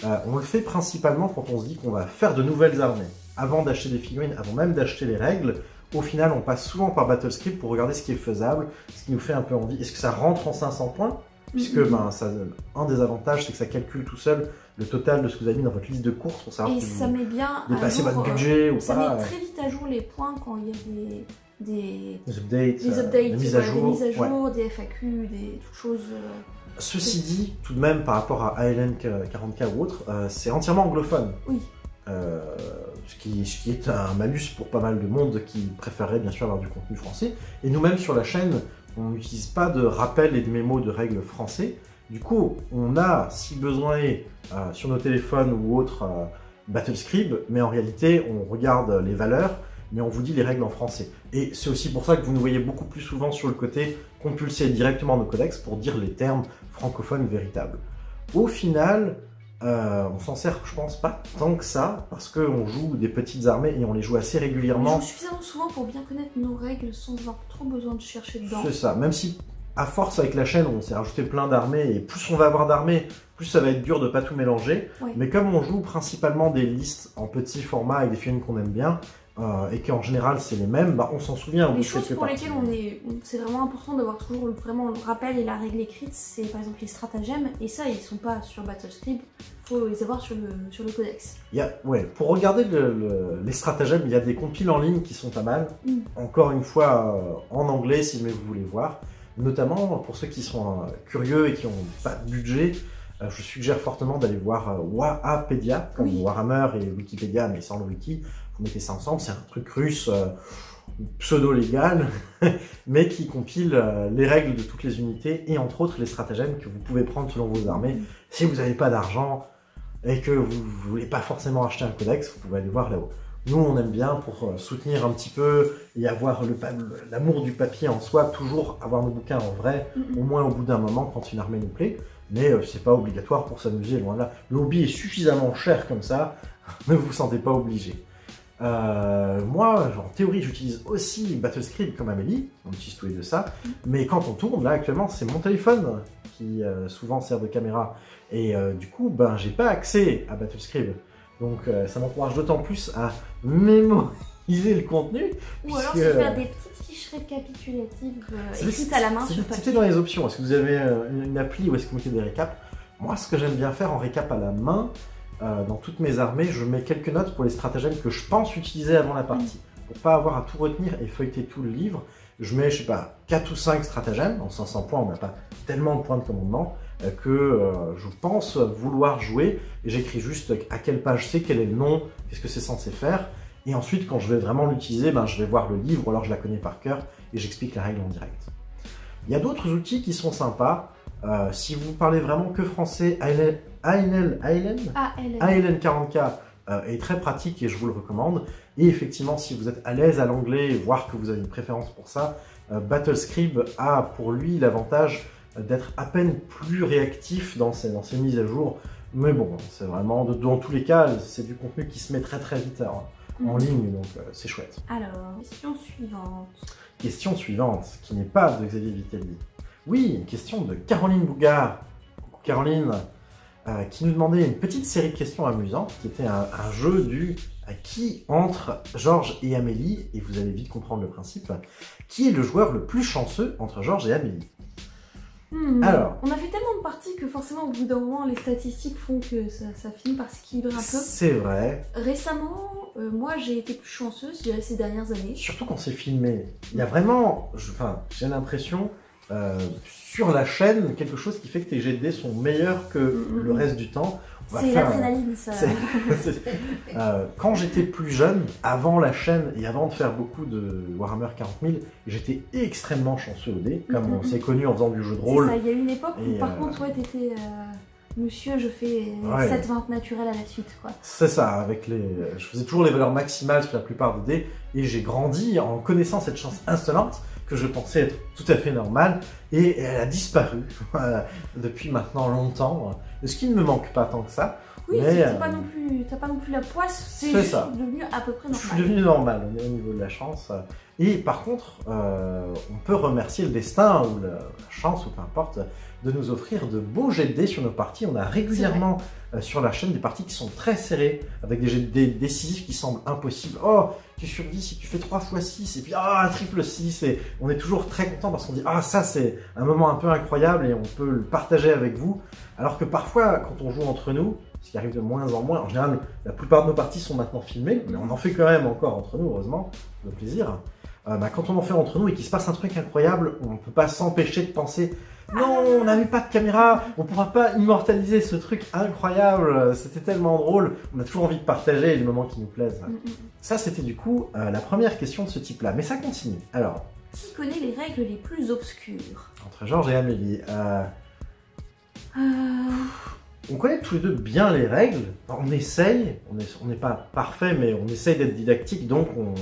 On le fait principalement quand on se dit qu'on va faire de nouvelles armées. Avant d'acheter des figurines, avant même d'acheter les règles, Au final, on passe souvent par Battlescript pour regarder ce qui est faisable, ce qui nous fait un peu envie. Est-ce que ça rentre en 500 points? Puisque un des avantages, c'est que ça calcule tout seul le total de ce que vous avez mis dans votre liste de courses pour savoir et si ça vous met bien dépassez à jour, votre budget ou ça pas. met très vite à jour les points quand il y a des Des des mises à jour, des FAQ, des toutes choses. Ceci dit, tout de même, par rapport à ALN 40K ou autre, c'est entièrement anglophone. Oui. Ce qui est un malus pour pas mal de monde qui préférerait bien sûr avoir du contenu français. Et nous-mêmes sur la chaîne, on n'utilise pas de rappels et de mémos de règles français. Du coup, on a, si besoin est, sur nos téléphones ou autres, Battlescribe, mais en réalité, on regarde les valeurs, mais on vous dit les règles en français. Et c'est aussi pour ça que vous nous voyez beaucoup plus souvent sur le côté compulser directement nos codex pour dire les termes francophones véritables. Au final, on s'en sert, je pense, pas tant que ça, parce qu'on joue des petites armées et on les joue assez régulièrement. On joue suffisamment souvent pour bien connaître nos règles sans avoir trop besoin de chercher dedans. C'est ça, même si à force avec la chaîne on s'est rajouté plein d'armées et plus on va avoir d'armées, plus ça va être dur de pas tout mélanger. Oui. Mais comme on joue principalement des listes en petit format avec des figurines qu'on aime bien, et qu'en général c'est les mêmes, bah, on s'en souvient. Les choses pour lesquelles c'est vraiment important d'avoir toujours vraiment le rappel et la règle écrite, c'est par exemple les stratagèmes, et ça ils sont pas sur Battlescribe, il faut les avoir sur le codex. Pour regarder les stratagèmes, il y a des compiles en ligne qui sont pas mal, encore une fois en anglais si vous voulez voir, notamment pour ceux qui sont curieux et qui n'ont pas de budget. Je suggère fortement d'aller voir Wahapedia, comme Warhammer et Wikipédia, mais sans le wiki. Vous mettez ça ensemble, c'est un truc russe pseudo-légal, mais qui compile les règles de toutes les unités et entre autres les stratagèmes que vous pouvez prendre selon vos armées. Si vous n'avez pas d'argent et que vous ne voulez pas forcément acheter un codex, vous pouvez aller voir là-haut. Nous, on aime bien pour soutenir un petit peu et avoir l'amour du papier en soi, toujours avoir nos bouquins en vrai, au moins au bout d'un moment quand une armée nous plaît. Mais c'est pas obligatoire pour s'amuser, loin de là. Le hobby est suffisamment cher comme ça, ne vous sentez pas obligé. Moi, en théorie, j'utilise aussi Battlescribe comme Amélie, on utilise tous les deux ça, mais quand on tourne, là actuellement, c'est mon téléphone qui souvent sert de caméra, et du coup, j'ai pas accès à Battlescribe, donc ça m'encourage d'autant plus à mémoriser le contenu. Ou alors c'est faire des petites fiches récapitulatives écrites à la main sur papier. C'était dans les options, est-ce que vous avez une appli ou est-ce que vous mettez des récaps? Moi, ce que j'aime bien faire en récap à la main, dans toutes mes armées, je mets quelques notes pour les stratagèmes que je pense utiliser avant la partie. Pour pas avoir à tout retenir et feuilleter tout le livre, je mets, je sais pas, 4 ou 5 stratagèmes. En 500 points, on n'a pas tellement de points de commandement que je pense vouloir jouer. Et j'écris juste à quelle page c'est, quel est le nom, qu'est-ce que c'est censé faire. Et ensuite, quand je vais vraiment l'utiliser, je vais voir le livre, ou alors je la connais par cœur et j'explique la règle en direct. Il y a d'autres outils qui sont sympas. Si vous parlez vraiment que français, ALN 40K est très pratique et je vous le recommande. Et effectivement, si vous êtes à l'aise à l'anglais, voire que vous avez une préférence pour ça, Battlescribe a pour lui l'avantage d'être à peine plus réactif dans ses mises à jour. Mais bon, c'est vraiment, dans tous les cas, c'est du contenu qui se met très très vite en ligne, donc c'est chouette. Alors, question suivante. Question suivante, qui n'est pas de Xavier Vitelli. Oui, une question de Caroline Bougard. Coucou Caroline, qui nous demandait une petite série de questions amusantes, qui était un jeu du qui entre Georges et Amélie, et vous allez vite comprendre le principe. Qui est le joueur le plus chanceux entre Georges et Amélie? Alors, on a fait tellement de parties que forcément au bout d'un moment les statistiques font que ça finit par s'équilibrer un peu. C'est vrai. Récemment, moi j'ai été plus chanceuse, je dirais ces dernières années. Surtout quand c'est filmé. Il y a vraiment, j'ai l'impression, sur la chaîne, quelque chose qui fait que tes jets de dés sont meilleurs que le reste du temps. C'est l'adrénaline, ça. Quand j'étais plus jeune, avant la chaîne et avant de faire beaucoup de Warhammer 40 000, j'étais extrêmement chanceux au dé, comme on s'est connu en faisant du jeu de rôle. C'est ça, il y a eu une époque où par contre, t'étais monsieur, je fais 7-20 naturel à la suite, quoi. C'est ça, je faisais toujours les valeurs maximales sur la plupart des dés, et j'ai grandi en connaissant cette chance insolente que je pensais être tout à fait normale, et elle a disparu depuis maintenant longtemps, ce qui ne me manque pas tant que ça. Oui, t'as pas non plus la poisse, c'est juste devenu à peu près normal. Je suis devenu normal au niveau de la chance, Et par contre, on peut remercier le destin ou la chance, ou peu importe, de nous offrir de beaux jets de dés sur nos parties. On a régulièrement sur la chaîne des parties qui sont très serrées, avec des jets de dés décisifs qui semblent impossibles. Oh, tu survis si tu fais 3 x 6, et puis un triple 6, et on est toujours très content parce qu'on dit ah, ça c'est un moment un peu incroyable et on peut le partager avec vous. Alors que parfois, quand on joue entre nous, ce qui arrive de moins en moins, en général, la plupart de nos parties sont maintenant filmées, mais on en fait quand même encore entre nous, heureusement, le plaisir. Quand on en fait entre nous et qu'il se passe un truc incroyable, on ne peut pas s'empêcher de penser non, on n'a pas de caméra, on ne pourra pas immortaliser ce truc incroyable, c'était tellement drôle, on a toujours envie de partager les moments qui nous plaisent. Ça, c'était du coup la première question de ce type-là, mais ça continue. Alors, qui connaît les règles les plus obscures? Entre Georges et Amélie, on connaît tous les deux bien les règles, on essaye, on n'est pas parfait, mais on essaye d'être didactique, donc on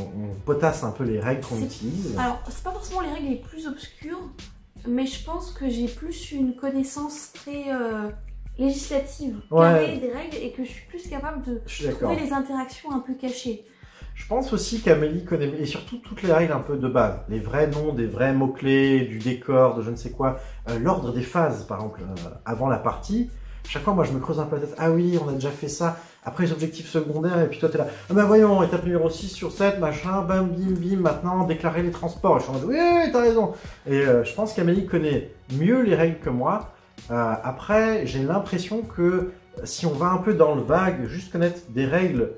potasse un peu les règles qu'on utilise. Alors, c'est pas forcément les règles les plus obscures, mais je pense que j'ai plus une connaissance très législative, carrée des règles, et que je suis plus capable de trouver les interactions un peu cachées. Je pense aussi qu'Amélie connaît, et surtout toutes les règles un peu de base, les vrais noms, des vrais mots-clés, du décor, de je ne sais quoi, l'ordre des phases par exemple, avant la partie. Chaque fois, moi, je me creuse un peu la tête. Ah oui, on a déjà fait ça. Après, les objectifs secondaires. Et puis toi, t'es là. Ah bah voyons, étape numéro 6 sur 7, machin, bam, bim, bim. Maintenant, déclarer les transports. Et je suis en mode, oui, t'as raison. Et je pense qu'Amélie connaît mieux les règles que moi. Après, j'ai l'impression que si on va un peu dans le vague, juste connaître des règles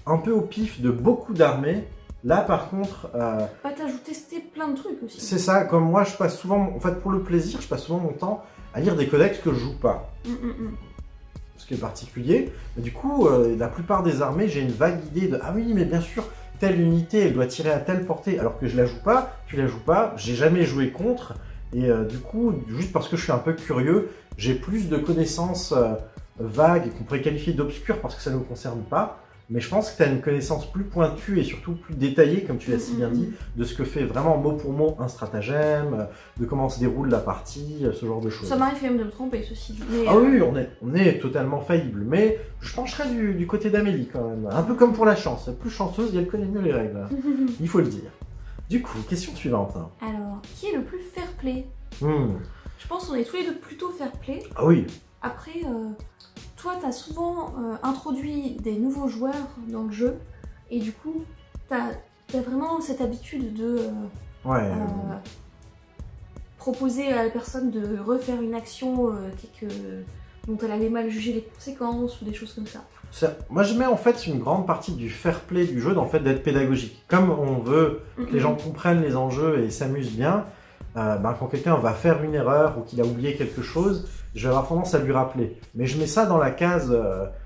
un peu au pif de beaucoup d'armées, là, par contre... t'as testé plein de trucs aussi. C'est ça. Comme moi, je passe souvent... En fait, pour le plaisir, je passe souvent mon temps à lire des codex que je joue pas. Ce qui est particulier. Mais du coup, la plupart des armées, j'ai une vague idée de « Ah oui, mais bien sûr, telle unité, elle doit tirer à telle portée. » Alors que je la joue pas, tu la joues pas, j'ai jamais joué contre. Et du coup, juste parce que je suis un peu curieux, j'ai plus de connaissances vagues qu'on pourrait qualifier d'obscures parce que ça ne nous concerne pas. Mais je pense que tu as une connaissance plus pointue et surtout plus détaillée, comme tu l'as si bien dit, de ce que fait vraiment mot pour mot un stratagème, de comment se déroule la partie, ce genre de choses. Ça m'arrive même de me tromper, ceci dit. Ah oui, on est totalement faillible, mais je pencherais du côté d'Amélie quand même. Un peu comme pour la chance, plus chanceuse et elle connaît mieux les règles. Il faut le dire. Du coup, question suivante. Alors, qui est le plus fair-play? Je pense qu'on est tous les deux plutôt fair-play. Ah oui. Après, toi, tu as souvent introduit des nouveaux joueurs dans le jeu, et du coup, tu as vraiment cette habitude de proposer à la personne de refaire une action dont elle allait mal juger les conséquences, ou des choses comme ça. Moi, je mets en fait une grande partie du fair play du jeu dans le fait d'être pédagogique. Comme on veut que les gens comprennent les enjeux et s'amusent bien, quand quelqu'un va faire une erreur ou qu'il a oublié quelque chose, je vais avoir tendance à lui rappeler. Mais je mets ça dans la case,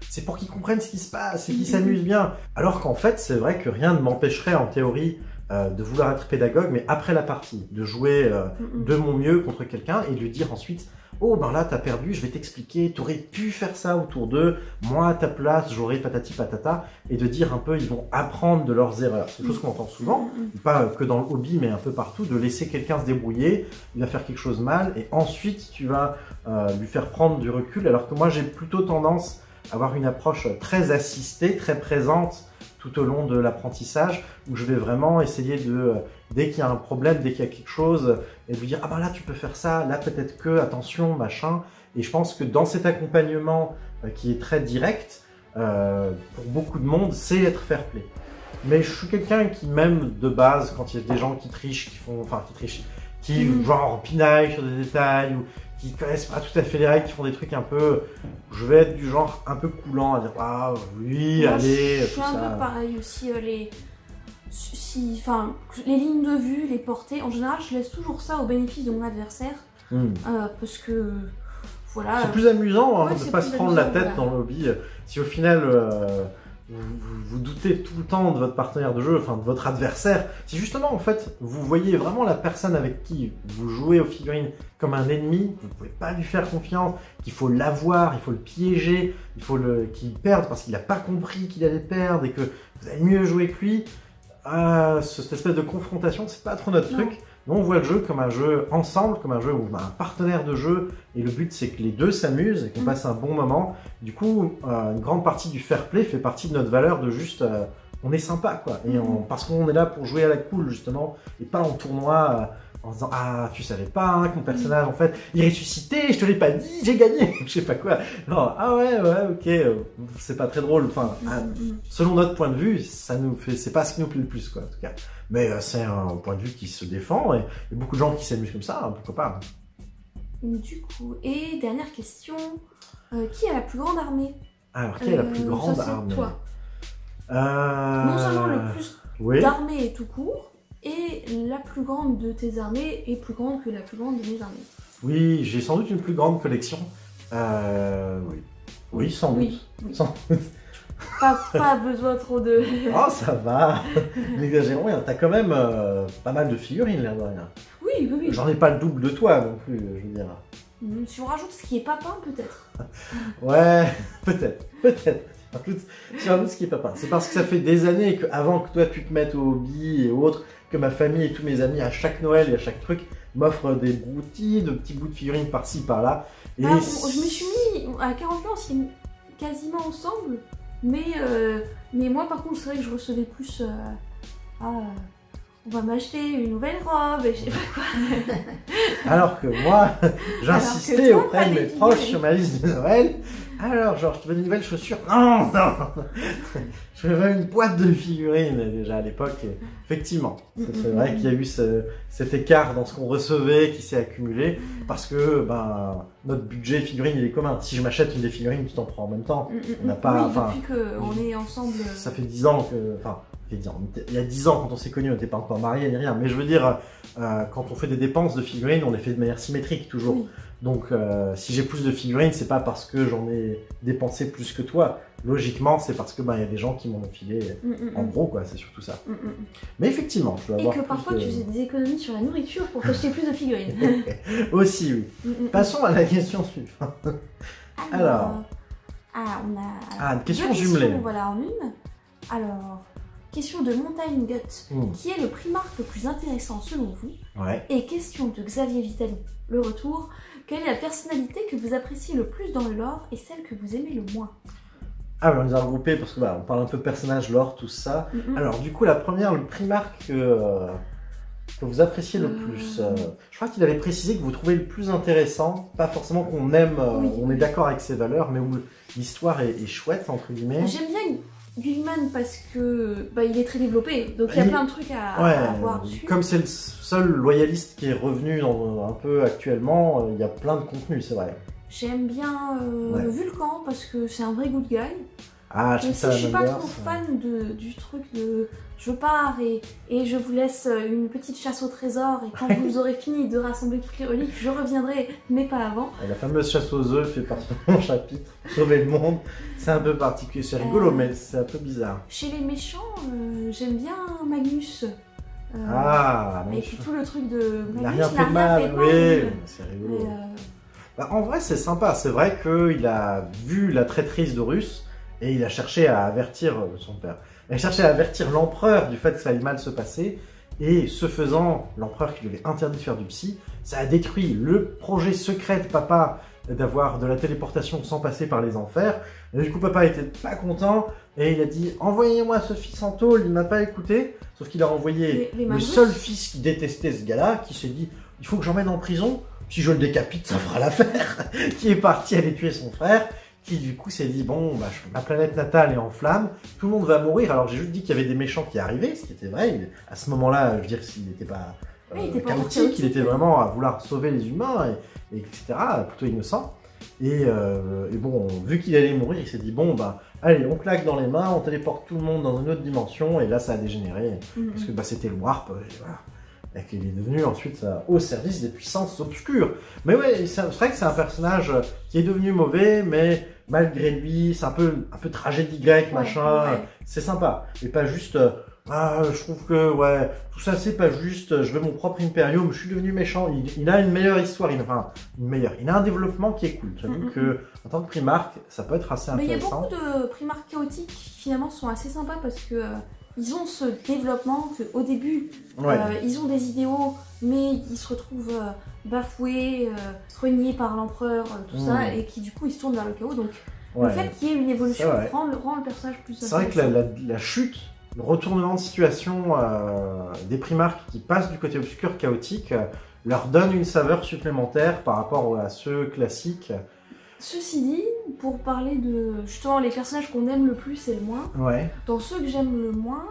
c'est pour qu'ils comprennent ce qui se passe et qu'ils s'amusent bien. Alors qu'en fait, c'est vrai que rien ne m'empêcherait en théorie de vouloir être pédagogue, mais après la partie, de jouer de mon mieux contre quelqu'un et de lui dire ensuite « Oh, ben là, t'as perdu, je vais t'expliquer, t'aurais pu faire ça autour d'eux, moi, à ta place, j'aurais patati patata », et de dire un peu, ils vont apprendre de leurs erreurs. C'est quelque chose qu'on entend souvent, pas que dans le hobby, mais un peu partout, de laisser quelqu'un se débrouiller, il va faire quelque chose mal, et ensuite, tu vas lui faire prendre du recul, alors que moi, j'ai plutôt tendance à avoir une approche très assistée, très présente, tout au long de l'apprentissage, où je vais vraiment essayer de, dès qu'il y a un problème, dès qu'il y a quelque chose, et de lui dire « Ah ben là, tu peux faire ça, là peut-être que, attention, machin ». Et je pense que dans cet accompagnement qui est très direct, pour beaucoup de monde, c'est être fair-play. Mais je suis quelqu'un qui, même de base, quand il y a des gens qui trichent, qui genre pinaillent sur des détails, ou qui connaissent pas tout à fait les règles, qui font des trucs un peu... Je vais être du genre un peu coulant, à dire « Ah oui, moi, allez, je suis un peu pareil aussi, les lignes de vue, les portées, en général, je laisse toujours ça au bénéfice de mon adversaire, parce que, voilà... C'est plus amusant de ne pas se prendre la tête dans le hobby. Si au final... vous doutez tout le temps de votre partenaire de jeu, enfin de votre adversaire. Si justement, en fait, vous voyez vraiment la personne avec qui vous jouez aux figurines comme un ennemi, vous ne pouvez pas lui faire confiance, qu'il faut l'avoir, il faut le piéger, il faut qu'il perde parce qu'il n'a pas compris qu'il allait perdre et que vous allez mieux jouer que lui. Cette espèce de confrontation, c'est pas trop notre truc. Nous, on voit le jeu comme un jeu ensemble, comme un jeu où on a un partenaire de jeu et le but c'est que les deux s'amusent et qu'on passe un bon moment. Du coup, une grande partie du fair play fait partie de notre valeur de juste on est sympa, quoi. Et parce qu'on est là pour jouer à la cool, justement, et pas en tournoi en disant ah, tu savais pas hein, que mon personnage, en fait, il ressuscitait, je te l'ai pas dit, j'ai gagné, je sais pas quoi. Non, ah ouais, ok, c'est pas très drôle. Enfin, selon notre point de vue, ça nous fait, c'est pas ce qui nous plaît le plus, quoi, en tout cas. Mais c'est un point de vue qui se défend, et il y a beaucoup de gens qui s'amusent comme ça, hein, pourquoi pas. Du coup, et dernière question, qui a la plus grande armée? Alors, qui est la plus grande armée? Toi. Non seulement le plus d'armées tout court, et la plus grande de tes armées est plus grande que la plus grande de mes armées. Oui, j'ai sans doute une plus grande collection. Oui, sans doute. Oui. Sans doute. Pas besoin trop de... Oh, ça va. N'exagérons rien. T'as quand même pas mal de figurines, l'air de rien. Oui. J'en ai pas le double de toi non plus, je veux dire. Si on rajoute ce qui est papin, peut-être. Ouais, peut-être. Si on rajoute ce qui est papin. C'est parce que ça fait des années qu'avant que toi tu te mettes au hobby et autres, que ma famille et tous mes amis à chaque Noël et à chaque truc m'offrent des broutilles, de petits bouts de figurines par-ci par-là. Et alors, je me suis mis à 40 ans, c'est quasiment ensemble, mais moi par contre c'est vrai que je recevais plus on va m'acheter une nouvelle robe et je sais pas quoi. Alors que moi, j'insistais auprès de mes proches sur ma liste de Noël. Alors, genre, je te veux des nouvelles chaussures? Non. Je veux une boîte de figurines déjà à l'époque. Effectivement, c'est vrai qu'il y a eu cet écart dans ce qu'on recevait qui s'est accumulé parce que notre budget figurines il est commun. Si je m'achète une des figurines, tu t'en prends en même temps. On n'a pas. Oui, depuis qu'on est ensemble. Ça fait 10 ans que. Enfin, il y a 10 ans, quand on s'est connus, on n'était pas encore mariés ni rien. Mais je veux dire, quand on fait des dépenses de figurines, on les fait de manière symétrique toujours. Oui. Donc, si j'ai plus de figurines, c'est pas parce que j'en ai dépensé plus que toi. Logiquement, c'est parce que y a des gens qui m'ont filé. En gros, quoi, c'est surtout ça. Mais effectivement, je dois avoir. Et que parfois tu faisais des économies sur la nourriture pour t'acheter plus de figurines. Aussi, oui. Passons à la question suivante. Alors. On a une question jumelée. Voilà, en une. Alors. Question de Montagne Gut, qui est le Primark le plus intéressant selon vous? Et question de Xavier Vitali, le retour. Quelle est la personnalité que vous appréciez le plus dans le lore et celle que vous aimez le moins? Ah, on les a regroupés parce que on parle un peu personnage, lore, tout ça. Alors du coup, la première, le Primark que vous appréciez le plus. Je crois qu'il avait précisé que vous trouvez le plus intéressant, pas forcément qu'on aime, on est d'accord avec ses valeurs, mais où l'histoire est chouette, entre guillemets. J'aime bien Guilliman parce que il est très développé, donc il y a plein de trucs à voir dessus. Comme c'est le seul loyaliste qui est revenu un peu actuellement, il y a plein de contenu, c'est vrai. J'aime bien Vulcan parce que c'est un vrai good guy. Ah, je suis pas trop fan du truc de je pars et je vous laisse une petite chasse au trésor et quand vous aurez fini de rassembler toutes les reliques, je reviendrai, mais pas avant. La fameuse chasse aux œufs fait partie de mon chapitre, sauver le monde. C'est un peu particulier, c'est rigolo, mais c'est un peu bizarre. Chez les méchants, j'aime bien Magnus. Mais et tout le truc de Magnus, il n'a rien fait de mal, oui, c'est rigolo. Mais en vrai, c'est sympa, c'est vrai qu'il a vu la traîtrise d'Horus et il a cherché à avertir son père. Il a cherché à avertir l'empereur du fait que ça allait mal se passer, et ce faisant, l'empereur qui lui avait interdit de faire du psy, ça a détruit le projet secret de papa d'avoir de la téléportation sans passer par les enfers. Et du coup, papa était pas content, et il a dit « Envoyez-moi ce fils en tôle », il n'a pas écouté, sauf qu'il a envoyé le seul fils qui détestait ce gars-là, qui s'est dit « Il faut que j'emmène en prison, si je le décapite, ça fera l'affaire », qui est parti aller tuer son frère, qui du coup s'est dit bon ma planète natale est en flammes, tout le monde va mourir. Alors j'ai juste dit qu'il y avait des méchants qui arrivaient, ce qui était vrai. À ce moment-là, je veux dire s'il n'était pas chaotique, il était vraiment à vouloir sauver les humains et etc. Plutôt innocent. Et bon, vu qu'il allait mourir, il s'est dit bon allez, on claque dans les mains, on téléporte tout le monde dans une autre dimension. Et là ça a dégénéré parce que c'était le warp. Et voilà. Et qu'il est devenu ensuite au service des puissances obscures. Mais ouais, c'est vrai que c'est un personnage qui est devenu mauvais, mais malgré lui, c'est un peu tragédie grecque, machin. C'est sympa. Et pas juste, je trouve que, tout ça c'est pas juste, je veux mon propre impérium, je suis devenu méchant. Il a une meilleure histoire, il a un développement qui est cool. J'avoue que, en tant que Primark, ça peut être assez intéressant. Mais il y a beaucoup de Primark chaotiques qui finalement sont assez sympas parce que ils ont ce développement qu'au début, ils ont des idéaux, mais ils se retrouvent bafoués, reniés par l'empereur, tout ça, et qui du coup ils se tournent vers le chaos. Donc le fait qu'il y ait une évolution rend le personnage plus intéressant. C'est vrai que la chute retournement de situation des primarques qui passent du côté obscur, chaotique, leur donne une saveur supplémentaire par rapport à ceux classiques. Ceci dit, pour parler de justement les personnages qu'on aime le plus et le moins, Ouais. dans ceux que j'aime le moins,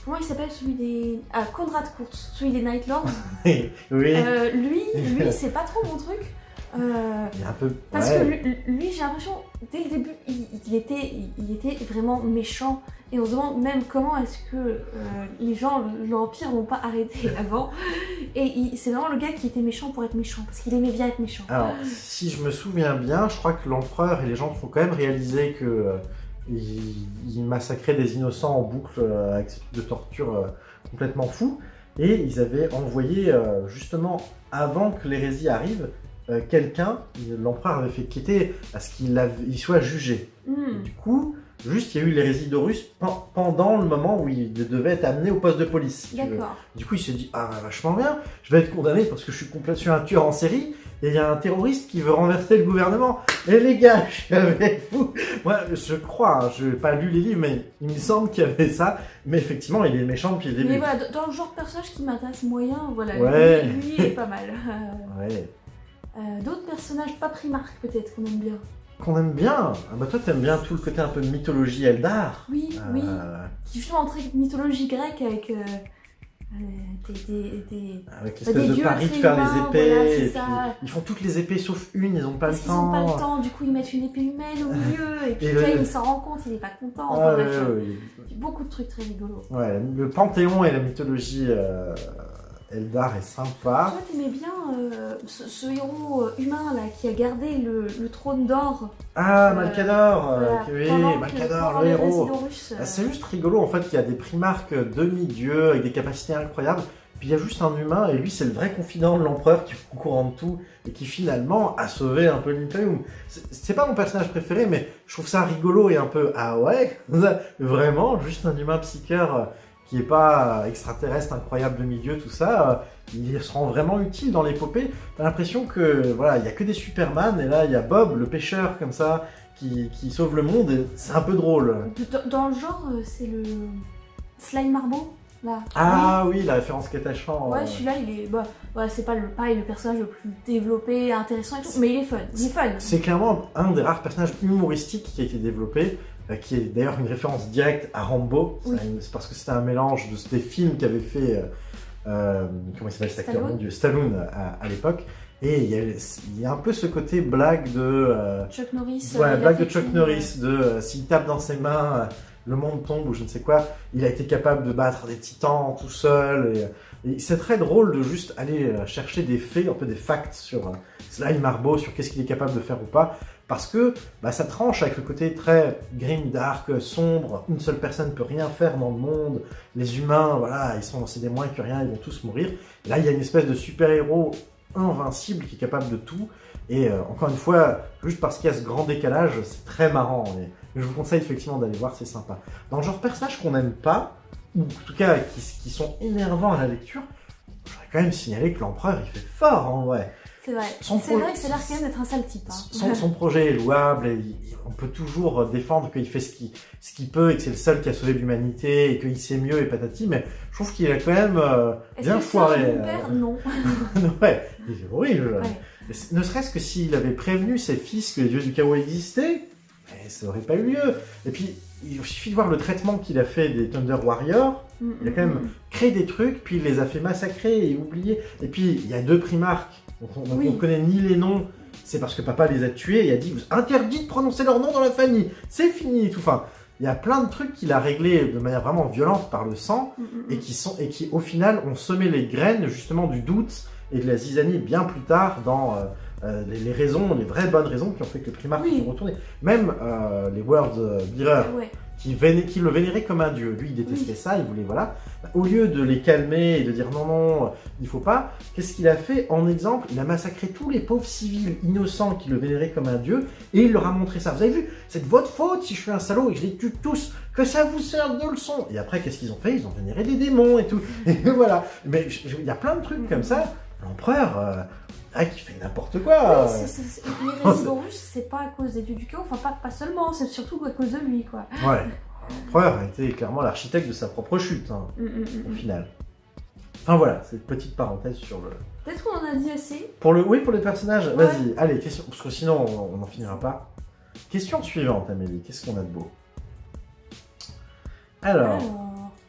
comment il s'appelle celui des... Ah, Conrad Kurtz, celui des Night Lords. Oui. Lui c'est pas trop mon truc. Il y a un peu... Parce que lui j'ai l'impression, dès le début, il était vraiment méchant. Et on se demande même comment est-ce que les gens, l'Empire, n'ont pas arrêté avant. Et c'est vraiment le gars qui était méchant pour être méchant, parce qu'il aimait bien être méchant. Alors, si je me souviens bien, je crois que l'empereur et les gens font quand même réaliser que il massacrait des innocents en boucle avec ce type de torture complètement fou. Et ils avaient envoyé, justement, avant que l'hérésie arrive, quelqu'un, l'empereur avait fait quitter à ce qu'il soit jugé. Du coup, juste il y a eu l'hérésie d'Horus pendant le moment où il devait être amené au poste de police. Si D'accord. du coup, il s'est dit, ah vachement bien, je vais être condamné parce que je suis un tueur en série. Et il y a un terroriste qui veut renverser le gouvernement. Et les gars, je suis avec vous. Moi, je crois, je n'ai pas lu les livres, mais il me semble qu'il y avait ça. Mais effectivement, il est méchant depuis le début. Mais voilà, dans le genre de personnage qui m'intéresse moyen, voilà, Ouais. lui est pas mal. Ouais. D'autres personnages pas primarques peut-être qu'on aime bien. Qu'on aime bien. Ah bah toi, t'aimes bien tout le côté un peu de mythologie Eldar. Oui, oui. Qui est justement très mythologie grecque avec avec l'espèce de dieux pari de très faire humains, les épées. voilà, Et c'est puis, ça. ils font toutes les épées sauf une, ils n'ont pas Parce le qu'ils temps. n'ont pas le temps, du coup ils mettent une épée humaine au milieu, et puis Et là le- il s'en rend compte, il est pas content. Ah, Enfin, ouais, bref, ouais. beaucoup de trucs très rigolos. Ouais, le panthéon et la mythologie Eldar est sympa. Toi t'aimais bien ce héros humain là qui a gardé le trône d'or. Ah, Malcador. Voilà, Oui, pendant Malcador, les le héros. Résidorus, Ah, c'est juste rigolo en fait qu'il y a des primarques demi-dieux avec des capacités incroyables. Puis il y a juste un humain et lui c'est le vrai confident de l'empereur qui est au courant de tout et qui finalement a sauvé un peu l'Imperium. C'est pas mon personnage préféré mais je trouve ça rigolo et un peu ah ouais, vraiment juste un humain psycheur qui est pas extraterrestre, incroyable demi-dieu, tout ça. Il se rend vraiment utile dans l'épopée. T'as l'impression que voilà, il y a que des Superman et là il y a Bob le pêcheur comme ça qui sauve le monde et c'est un peu drôle. Dans le genre, c'est le Sly Marbo, là. Ah oui, la référence qu'attachant. Ouais, celui-là, il est... Bah, ouais, c'est pas pareil, le personnage le plus développé, intéressant et tout, mais il est fun, il est fun. C'est clairement un des rares personnages humoristiques qui a été développé, qui est d'ailleurs une référence directe à Rambo. Oui. C'est parce que c'était un mélange des films qu'avait fait... comment il s'appelle cet acteur, mon Dieu, Stallone à l'époque. Et il y a un peu ce côté blague de... Chuck Norris. Ouais, il a blague fait de Chuck une- Norris, de s'il tape dans ses mains, le monde tombe ou je ne sais quoi. Il a été capable de battre des titans tout seul. Et c'est très drôle de juste aller chercher des faits, un peu des facts sur Sly Marbo, sur qu'est-ce qu'il est capable de faire ou pas. Parce que bah, ça tranche avec le côté très grim, dark, sombre. Une seule personne ne peut rien faire dans le monde. Les humains, voilà, c'est des moins que rien, ils vont tous mourir. Et là, il y a une espèce de super-héros invincible qui est capable de tout. Et encore une fois, juste parce qu'il y a ce grand décalage, c'est très marrant. Et je vous conseille effectivement d'aller voir, c'est sympa. Dans le genre personnage qu'on n'aime pas, ou en tout cas qui sont énervants à la lecture, je voudrais quand même signaler que l'empereur il fait fort en vrai. C'est vrai. Son C'est pro- vrai que ça a l'air quand même d'être un sale type. Hein. Son projet est louable et on peut toujours défendre qu'il fait ce qu'il peut et que c'est le seul qui a sauvé l'humanité et qu'il sait mieux et patati, mais je trouve qu'il a quand même Est-ce bien que foiré. c'est un bon père Non. Ouais, il est horrible. Ouais. Ne serait-ce que s'il avait prévenu ses fils que les dieux du chaos existaient, ça n'aurait pas eu lieu. Et puis, il suffit de voir le traitement qu'il a fait des Thunder Warriors. Il a quand même créé des trucs, puis il les a fait massacrer et oublier. Et puis, il y a deux primarques dont on ne connaît ni les noms. C'est parce que papa les a tués et a dit « Vous interdit de prononcer leur nom dans la famille. C'est fini !» tout. Enfin, il y a plein de trucs qu'il a réglés de manière vraiment violente par le sang et qui, au final, ont semé les graines justement du doute et de la zizanie bien plus tard dans les raisons, les vraies bonnes raisons qui ont fait que le primarque sont retournés. Même les World Bearers, Ouais. qui le vénéraient comme un dieu. Lui, il détestait ça, il voulait, voilà. Au lieu de les calmer et de dire non, non, il faut pas, qu'est-ce qu'il a fait en exemple? Il a massacré tous les pauvres civils innocents qui le vénéraient comme un dieu et il leur a montré ça. Vous avez vu? C'est de votre faute si je suis un salaud et que je les tue tous, que ça vous serve de leçon. Et après, qu'est-ce qu'ils ont fait? Ils ont vénéré des démons et tout. Et voilà. Mais il y a plein de trucs comme ça. L'empereur, qui fait n'importe quoi. Les Résidorus, c'est pas à cause des dieux du chaos, enfin pas seulement, c'est surtout à cause de lui, quoi. Ouais. l'empereur a été clairement l'architecte de sa propre chute, hein, au final. Enfin voilà, cette petite parenthèse sur le... Peut-être qu'on en a dit assez. Oui, pour les personnages, ouais. Vas-y, allez, question, parce que sinon on n'en finira pas. Question suivante, Amélie, qu'est-ce qu'on a de beau? Alors,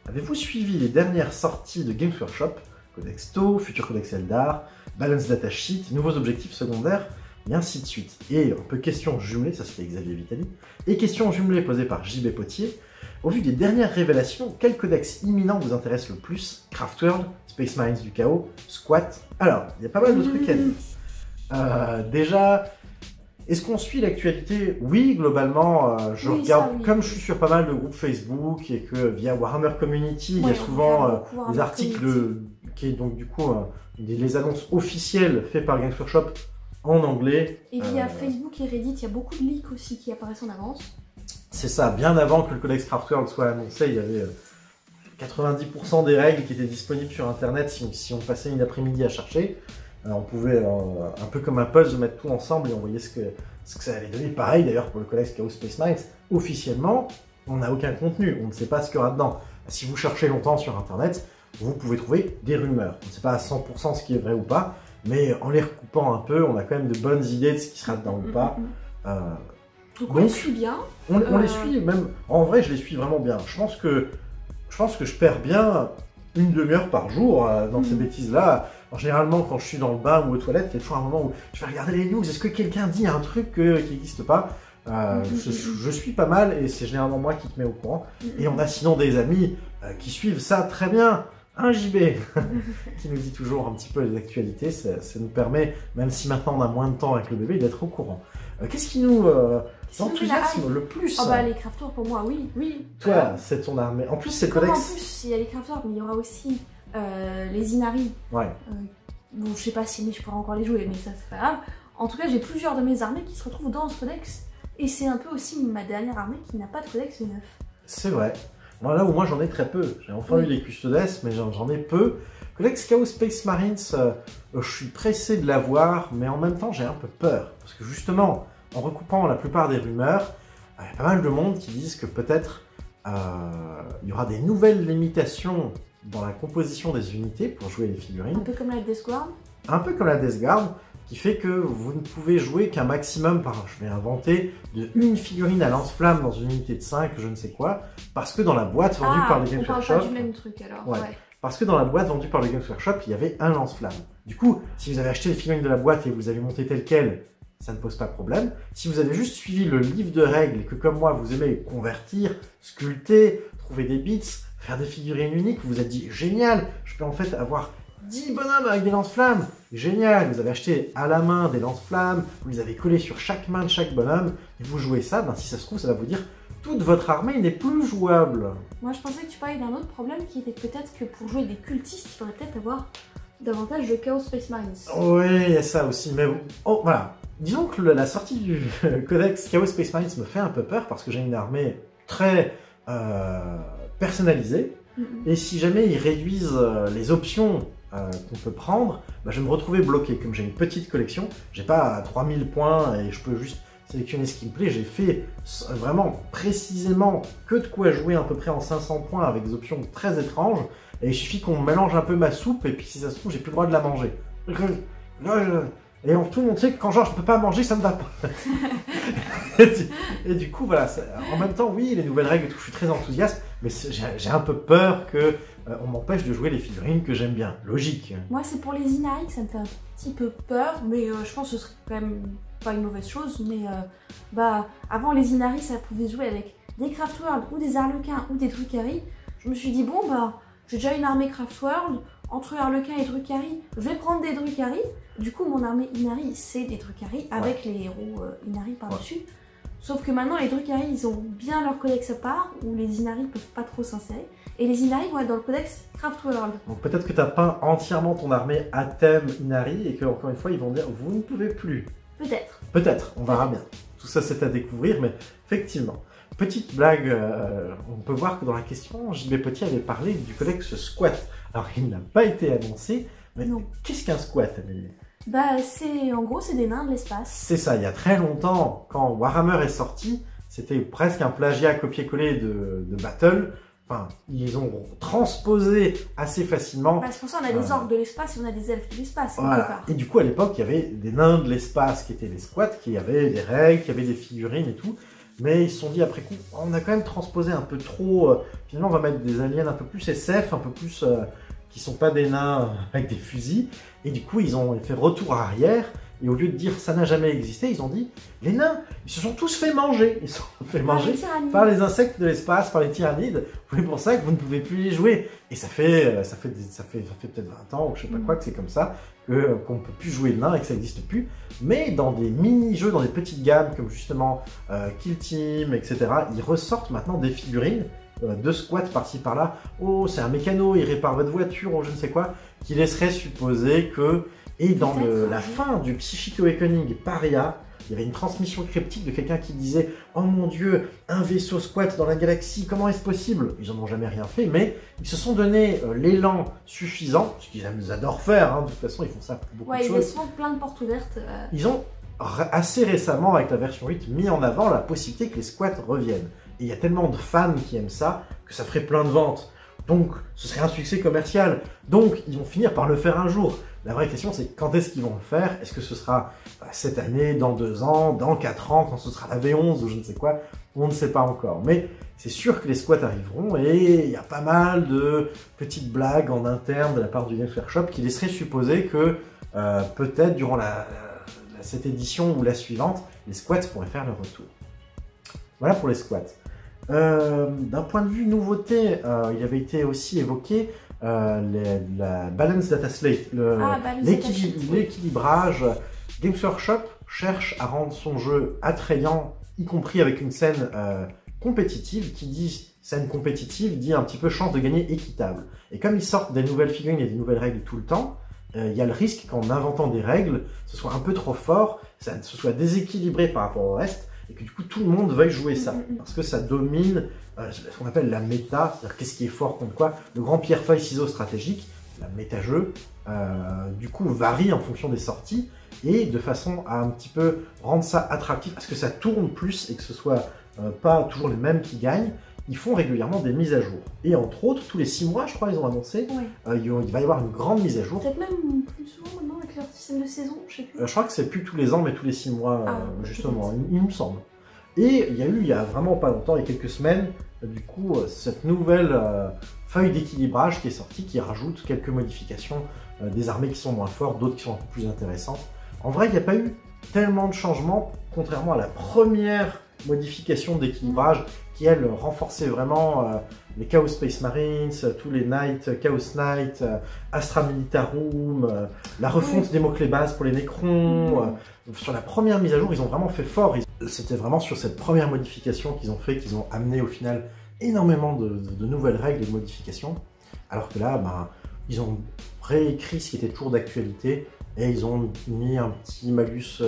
avez-vous suivi les dernières sorties de Games Workshop? Codex TOW, futur Codex Eldar, Balance Datasheet, nouveaux objectifs secondaires, et ainsi de suite. Et un peu question jumelée, ça c'était Xavier Vitali, et question jumelée posée par JB Potier. Au vu des dernières révélations, quel codex imminent vous intéresse le plus? Craftworld, Space Marines du Chaos, Squat? Alors, il y a pas mal de trucs à dire. Déjà, est-ce qu'on suit l'actualité? Oui, globalement, je regarde, ça, oui. Comme je suis sur pas mal de groupes Facebook et que via Warhammer Community, il y a souvent des articles qui est donc du coup les annonces officielles faites par Games Workshop en anglais. Et via Facebook et Reddit, il y a beaucoup de leaks aussi qui apparaissent en avance. C'est ça, bien avant que le Codex Craftworld soit annoncé, il y avait 90% des règles qui étaient disponibles sur Internet si on passait une après-midi à chercher. On pouvait, un peu comme un puzzle, mettre tout ensemble et on voyait ce que ça allait donner. Pareil d'ailleurs pour le Codex Chaos Space Marines. Officiellement, on n'a aucun contenu, on ne sait pas ce qu'il y aura dedans. Si vous cherchez longtemps sur Internet, vous pouvez trouver des rumeurs. On ne sait pas à 100% ce qui est vrai ou pas, mais en les recoupant un peu, on a quand même de bonnes idées de ce qui sera dedans ou pas. Donc on les suit bien. On les suit, même en vrai, je les suis vraiment bien. Je pense que je perds bien une demi-heure par jour dans ces bêtises-là. Généralement, quand je suis dans le bain ou aux toilettes, il y a toujours un moment où je vais regarder les news. Est-ce que quelqu'un dit un truc qui n'existe pas? Je suis pas mal et c'est généralement moi qui te mets au courant. Et on a sinon des amis qui suivent ça très bien. Un JB qui nous dit toujours un petit peu les actualités. Ça nous permet, même si maintenant on a moins de temps avec le bébé, d'être au courant. Qu'est-ce qui nous enthousiasme le plus? Les Craftworld pour moi, oui. Toi, c'est ton armée. En plus, c'est Codex. En plus, il y a les Craftworld, mais il y aura aussi les Inari. Ouais. Bon, je sais pas si je pourrais encore les jouer, mais ça c'est pas grave. En tout cas, j'ai plusieurs de mes armées qui se retrouvent dans ce codex. Et c'est un peu aussi ma dernière armée qui n'a pas de codex V9. C'est vrai. Là où moi j'en ai très peu. J'ai enfin eu les Custodes, mais j'en ai peu. Codex Chaos Space Marines, je suis pressé de l'avoir, mais en même temps j'ai un peu peur. Parce que justement, en recoupant la plupart des rumeurs, il y a pas mal de monde qui disent que peut-être il y aura des nouvelles limitations dans la composition des unités pour jouer les figurines. Un peu comme la Death Guard. Un peu comme la Death Guard, qui fait que vous ne pouvez jouer qu'un maximum par, je vais inventer, de une figurine à lance-flamme dans une unité de 5, je ne sais quoi, parce que dans la boîte vendue par le Games Workshop... on parle pas du même truc alors, ouais. Parce que dans la boîte vendue par le Games Workshop, il y avait un lance-flamme. Du coup, si vous avez acheté les figurines de la boîte et vous avez monté tel quel, ça ne pose pas de problème. Si vous avez juste suivi le livre de règles et que comme moi, vous aimez convertir, sculpter, trouver des bits, faire des figurines uniques, vous vous êtes dit, génial, je peux en fait avoir 10 bonhommes avec des lance-flammes. Génial, vous avez acheté à la main des lance-flammes, vous les avez collés sur chaque main de chaque bonhomme, et vous jouez ça, si ça se trouve, ça va vous dire, toute votre armée n'est plus jouable. Moi, je pensais que tu parlais d'un autre problème qui était peut-être que pour jouer des cultistes, il faudrait peut-être avoir davantage de Chaos Space Marines. Oui, il y a ça aussi, mais voilà. Disons que la sortie du Codex Chaos Space Marines me fait un peu peur parce que j'ai une armée très personnalisée. Et si jamais ils réduisent les options qu'on peut prendre, je vais me retrouver bloqué. Comme j'ai une petite collection, j'ai pas 3000 points et je peux juste sélectionner ce qui me plaît. J'ai fait vraiment précisément que de quoi jouer à peu près en 500 points avec des options très étranges. Et il suffit qu'on mélange un peu ma soupe et puis si ça se trouve, j'ai plus le droit de la manger. Et tout le monde sait que quand genre je peux pas manger, ça ne va pas. et du coup, voilà. En même temps, oui, les nouvelles règles et tout, je suis très enthousiaste, mais j'ai un peu peur que on m'empêche de jouer les figurines que j'aime bien. Logique. Moi, c'est pour les Inari que ça me fait un petit peu peur, mais je pense que ce serait quand même pas une mauvaise chose. Mais avant les Inari, ça pouvait jouer avec des Craftworld ou des Harlequins ou des Drukhari. Je me suis dit, bon, j'ai déjà une armée Craftworld. Entre Harlequin et Drukhari, je vais prendre des Drukhari. Du coup, mon armée Inari, c'est des Drukhari avec les héros Inari par-dessus. Sauf que maintenant, les Drukhari, ils ont bien leur codex à part, où les Inari peuvent pas trop s'insérer. Et les Inari vont être dans le codex Craftworld. Donc peut-être que tu as peint entièrement ton armée à thème Inari, et qu'encore une fois, ils vont dire, vous ne pouvez plus. Peut-être. Peut-être, on verra bien. Tout ça, c'est à découvrir, mais effectivement. Petite blague, on peut voir que dans la question, JB Potier avait parlé du codex Squat. Alors, il n'a pas été annoncé, mais qu'est-ce qu'un squat, Amélie? En gros, c'est des nains de l'espace. C'est ça, il y a très longtemps, quand Warhammer est sorti, c'était presque un plagiat copier-coller de Battle. Enfin, ils ont transposé assez facilement. C'est pour ça qu'on a des orques de l'espace et on a des elfes de l'espace. Voilà. Et du coup, à l'époque, il y avait des nains de l'espace qui étaient les squats, qui avaient des règles, qui avaient des figurines et tout. Mais ils se sont dit après coup, on a quand même transposé un peu trop. Finalement, on va mettre des aliens un peu plus SF, un peu plus qui sont pas des nains avec des fusils. Et du coup, ils ont fait retour arrière. Et au lieu de dire ça n'a jamais existé, ils ont dit les nains, ils se sont tous fait manger. Ils se sont fait manger par les insectes de l'espace, par les tyrannides. C'est pour ça que vous ne pouvez plus les jouer. Et ça fait peut-être 20 ans ou je sais pas quoi que c'est comme ça, qu'on ne peut plus jouer de nains et que ça n'existe plus. Mais dans des mini-jeux, dans des petites gammes comme justement Kill Team, etc., ils ressortent maintenant des figurines de squats par-ci par-là. Oh, c'est un mécano, il répare votre voiture ou je ne sais quoi, qui laisserait supposer que. Et dans la fin du Psychic Awakening Paria, il y avait une transmission cryptique de quelqu'un qui disait « Oh mon Dieu, un vaisseau squat dans la galaxie, comment est-ce possible ?» Ils n'en ont jamais rien fait, mais ils se sont donné l'élan suffisant, ce qu'ils adorent faire, hein, de toute façon, ils font ça pour beaucoup de choses. Ouais, ils laissent plein de portes ouvertes. Ils ont assez récemment, avec la version 8, mis en avant la possibilité que les squats reviennent. Et il y a tellement de fans qui aiment ça, que ça ferait plein de ventes. Donc, ce serait un succès commercial. Donc, ils vont finir par le faire un jour. La vraie question, c'est quand est-ce qu'ils vont le faire? Est-ce que ce sera cette année, dans 2 ans, dans 4 ans, quand ce sera la V11 ou je ne sais quoi? On ne sait pas encore. Mais c'est sûr que les squats arriveront et il y a pas mal de petites blagues en interne de la part du Games Workshop qui laisseraient supposer que peut-être durant cette édition ou la suivante, les squats pourraient faire leur retour. Voilà pour les squats. D'un point de vue nouveauté, il avait été aussi évoqué la Balance Data Slate, l'équilibrage. Games Workshop cherche à rendre son jeu attrayant, y compris avec une scène compétitive. Qui dit scène compétitive dit un petit peu chance de gagner équitable. Et comme ils sortent des nouvelles figurines et des nouvelles règles tout le temps, il y a le risque qu'en inventant des règles, ce soit un peu trop fort, ça se soit déséquilibré par rapport au reste, et que du coup tout le monde veuille jouer ça, parce que ça domine ce qu'on appelle la méta, c'est-à-dire qu'est-ce qui est fort contre quoi. Le grand pierre-feuille-ciseaux stratégique, la méta-jeu, du coup varie en fonction des sorties, et de façon à un petit peu rendre ça attractif, à ce que ça tourne plus et que ce soit pas toujours les mêmes qui gagnent, ils font régulièrement des mises à jour. Et entre autres, tous les 6 mois, je crois, ils ont annoncé, il va y avoir une grande mise à jour. Peut-être même plus souvent maintenant avec leur système de saison, je sais plus. Je crois que c'est plus tous les ans, mais tous les 6 mois, justement, il me semble. Et il y a vraiment pas longtemps, il y a quelques semaines, du coup, cette nouvelle feuille d'équilibrage qui est sortie, qui rajoute quelques modifications, des armées qui sont moins fortes, d'autres qui sont un peu plus intéressantes. En vrai, il n'y a pas eu tellement de changements, contrairement à la première modification d'équilibrage, qui elle renforçait vraiment les Chaos Space Marines, tous les Chaos Knight, Astra Militarum, la refonte des mots-clés bases pour les Necrons. Sur la première mise à jour, ils ont vraiment fait fort. C'était vraiment sur cette première modification qu'ils ont fait, qu'ils ont amené au final énormément de nouvelles règles et de modifications. Alors que là, ils ont réécrit ce qui était toujours d'actualité et ils ont mis un petit malus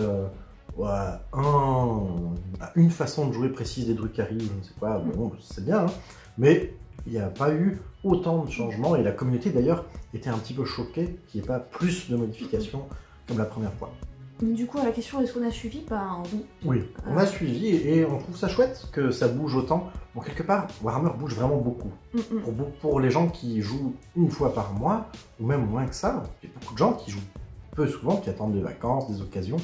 une façon de jouer précise des Drukhari, je ne sais pas, bon, c'est bien, hein, mais il n'y a pas eu autant de changements et la communauté d'ailleurs était un petit peu choquée qu'il n'y ait pas plus de modifications comme la première fois. Du coup, à la question est-ce qu'on a suivi, oui. Oui, on a suivi et on trouve ça chouette que ça bouge autant. Bon, quelque part, Warhammer bouge vraiment beaucoup. Pour les gens qui jouent une fois par mois, ou même moins que ça, il y a beaucoup de gens qui jouent peu souvent, qui attendent des vacances, des occasions.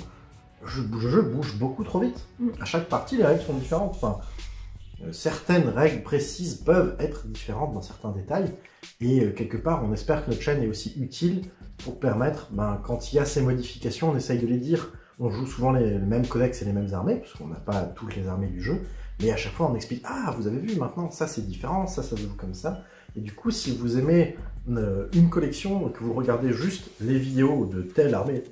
Le jeu bouge beaucoup trop vite. À chaque partie, les règles sont différentes. Enfin, certaines règles précises peuvent être différentes dans certains détails. Et quelque part, on espère que notre chaîne est aussi utile pour permettre, quand il y a ces modifications, on essaye de les dire. On joue souvent les mêmes codex et les mêmes armées, parce qu'on n'a pas toutes les armées du jeu. Mais à chaque fois, on explique « Ah, vous avez vu, maintenant, ça c'est différent, ça se joue comme ça. » Et du coup, si vous aimez une collection, que vous regardez juste les vidéos de telle armée,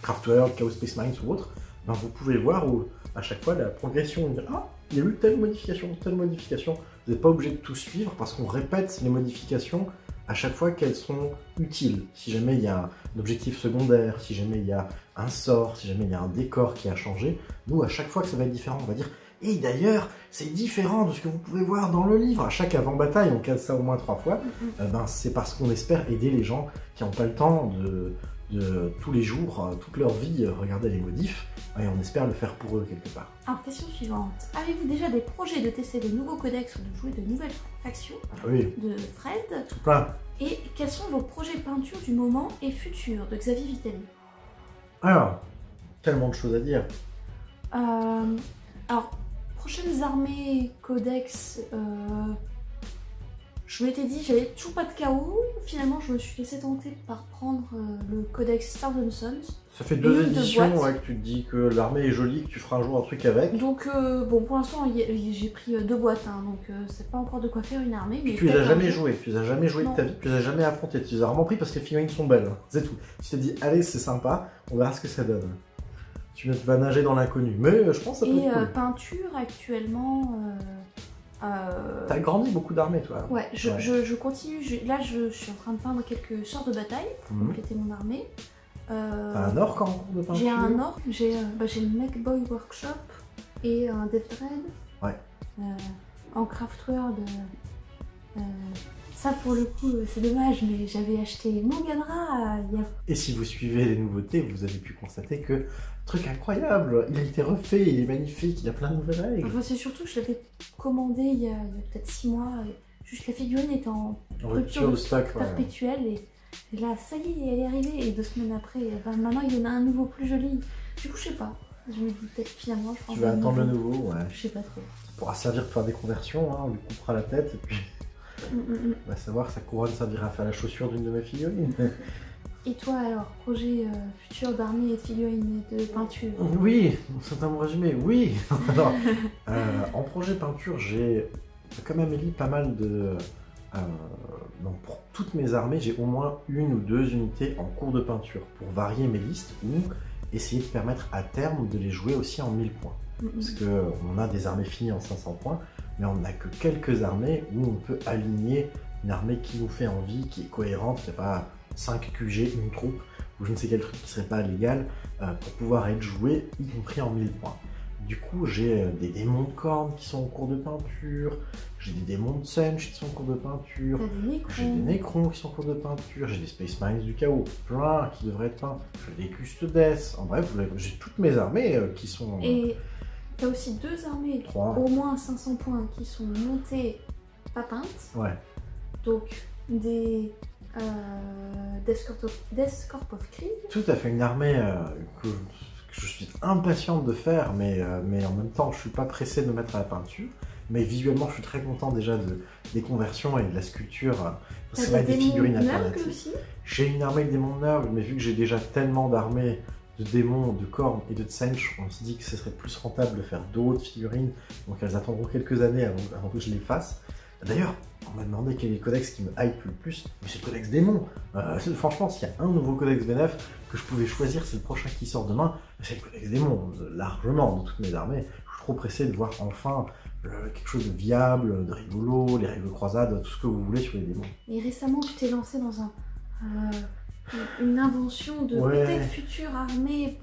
Craftworld, Chaos Space Marines ou autre, vous pouvez voir où, à chaque fois la progression, dire « Ah, il y a eu telle modification, telle modification. » Vous n'êtes pas obligé de tout suivre parce qu'on répète les modifications à chaque fois qu'elles sont utiles. Si jamais il y a un objectif secondaire, si jamais il y a un sort, si jamais il y a un décor qui a changé, nous, à chaque fois que ça va être différent, on va dire « Et d'ailleurs, c'est différent de ce que vous pouvez voir dans le livre. » À chaque avant-bataille, on case ça au moins 3 fois. C'est parce qu'on espère aider les gens qui n'ont pas le temps de de tous les jours, toute leur vie, regarder les modifs, et on espère le faire pour eux quelque part. Alors, question suivante. Avez-vous déjà des projets de tester de nouveaux codex ou de jouer de nouvelles factions Oui, de Fred? tout plein. Et quels sont vos projets peinture du moment et futur de Xavier Vitali? Alors, tellement de choses à dire. Alors, prochaines armées, codex, je m'étais dit, j'avais toujours pas de chaos. Finalement, je me suis laissé tenter par prendre le codex Stars and Sons. Ça fait 2 une de éditions boîte. que tu te dis que l'armée est jolie, que tu feras un jour un truc avec. Donc, bon, pour l'instant, j'ai pris 2 boîtes, hein, donc c'est pas encore de quoi faire une armée. Mais Tu les as peut-être jamais un jour. jouées, tu les as jamais jouées de Non. ta vie, tu les as jamais affrontées, tu les as vraiment pris parce que les figurines sont belles, c'est tout. Tu t'es dit, allez, c'est sympa, on verra ce que ça donne. Tu vas nager dans l'inconnu, mais je pense que ça peut Et être cool. peinture, actuellement... T'as grandi beaucoup d'armées, toi. Ouais, je continue. Là, je suis en train de peindre quelques sorts de bataille pour Mhm. compléter mon armée. T'as un orc en cours de peinture? J'ai un orc, j'ai le Mechboy Workshop et un Death Dread. Ouais. En Craftworld. Ça, pour le coup, c'est dommage, mais j'avais acheté Mugen-Ra il y a... Et si vous suivez les nouveautés, vous avez pu constater que, truc incroyable, il a été refait, il est magnifique, il y a plein de nouvelles règles. Enfin, c'est surtout que je l'avais commandé il y a peut-être 6 mois. Et juste la figurine était en En rupture de stock, ouais. perpétuelle. Et là, ça y est, elle est arrivée. Et 2 semaines après, maintenant, il y en a un nouveau plus joli. Du coup, je sais pas. Je me dis peut-être finalement, je prends Tu vas attendre le nouveau, ouais. Je sais pas trop. Ça pourra servir pour faire des conversions, hein, on lui coupera la tête, et puis on va savoir que sa couronne servira à faire la chaussure d'une de mes figurines. Et toi alors, projet futur d'armée et de figurines et de peinture? Oui, c'est un bon résumé, oui. Alors, en projet peinture, j'ai, comme Amélie, pas mal de... donc pour toutes mes armées, j'ai au moins 1 ou 2 unités en cours de peinture pour varier mes listes ou essayer de permettre à terme de les jouer aussi en 1000 points. Parce qu'on a des armées finies en 500 points, mais on n'a que quelques armées où on peut aligner une armée qui nous fait envie, qui est cohérente, qui n'a pas 5 QG, une troupe, ou je ne sais quel truc qui serait pas légal, pour pouvoir être joué, y compris en 1000 points. Du coup, j'ai des démons de cornes qui sont en cours de peinture, j'ai des démons de Sench qui sont en cours de peinture, T'as des Necrons. j'ai des Necrons qui sont en cours de peinture, j'ai des Space Marines du chaos, plein qui devraient être peints, j'ai des Custodes, en bref, j'ai toutes mes armées qui sont... Et t'as aussi 2 armées, 3. au moins 500 points, qui sont montées, pas peintes. Ouais. Donc, des Death Corp of Krieg. Tout à fait, une armée que je suis impatiente de faire, mais en même temps, je suis pas pressé de me mettre à la peinture. Mais visuellement, je suis très content déjà des conversions et de la sculpture. T'as C'est des figurines Nurgle alternatives. aussi. J'ai une armée de démons de Nurgle, mais vu que j'ai déjà tellement d'armées de démons, de cornes et de Tsench, on se dit que ce serait plus rentable de faire d'autres figurines. Donc elles attendront quelques années avant que je les fasse. D'ailleurs, on m'a demandé quel est le codex qui me hype le plus, mais c'est le codex démon. Franchement, s'il y a un nouveau codex V9 que je pouvais choisir, c'est le prochain qui sort demain, c'est le codex démon, largement, dans toutes mes armées. Je suis trop pressé de voir enfin quelque chose de viable, de rigolo, les règles de croisade, tout ce que vous voulez sur les démons. Et récemment, tu t'es lancé dans une invention de Ouais. peut-être future armée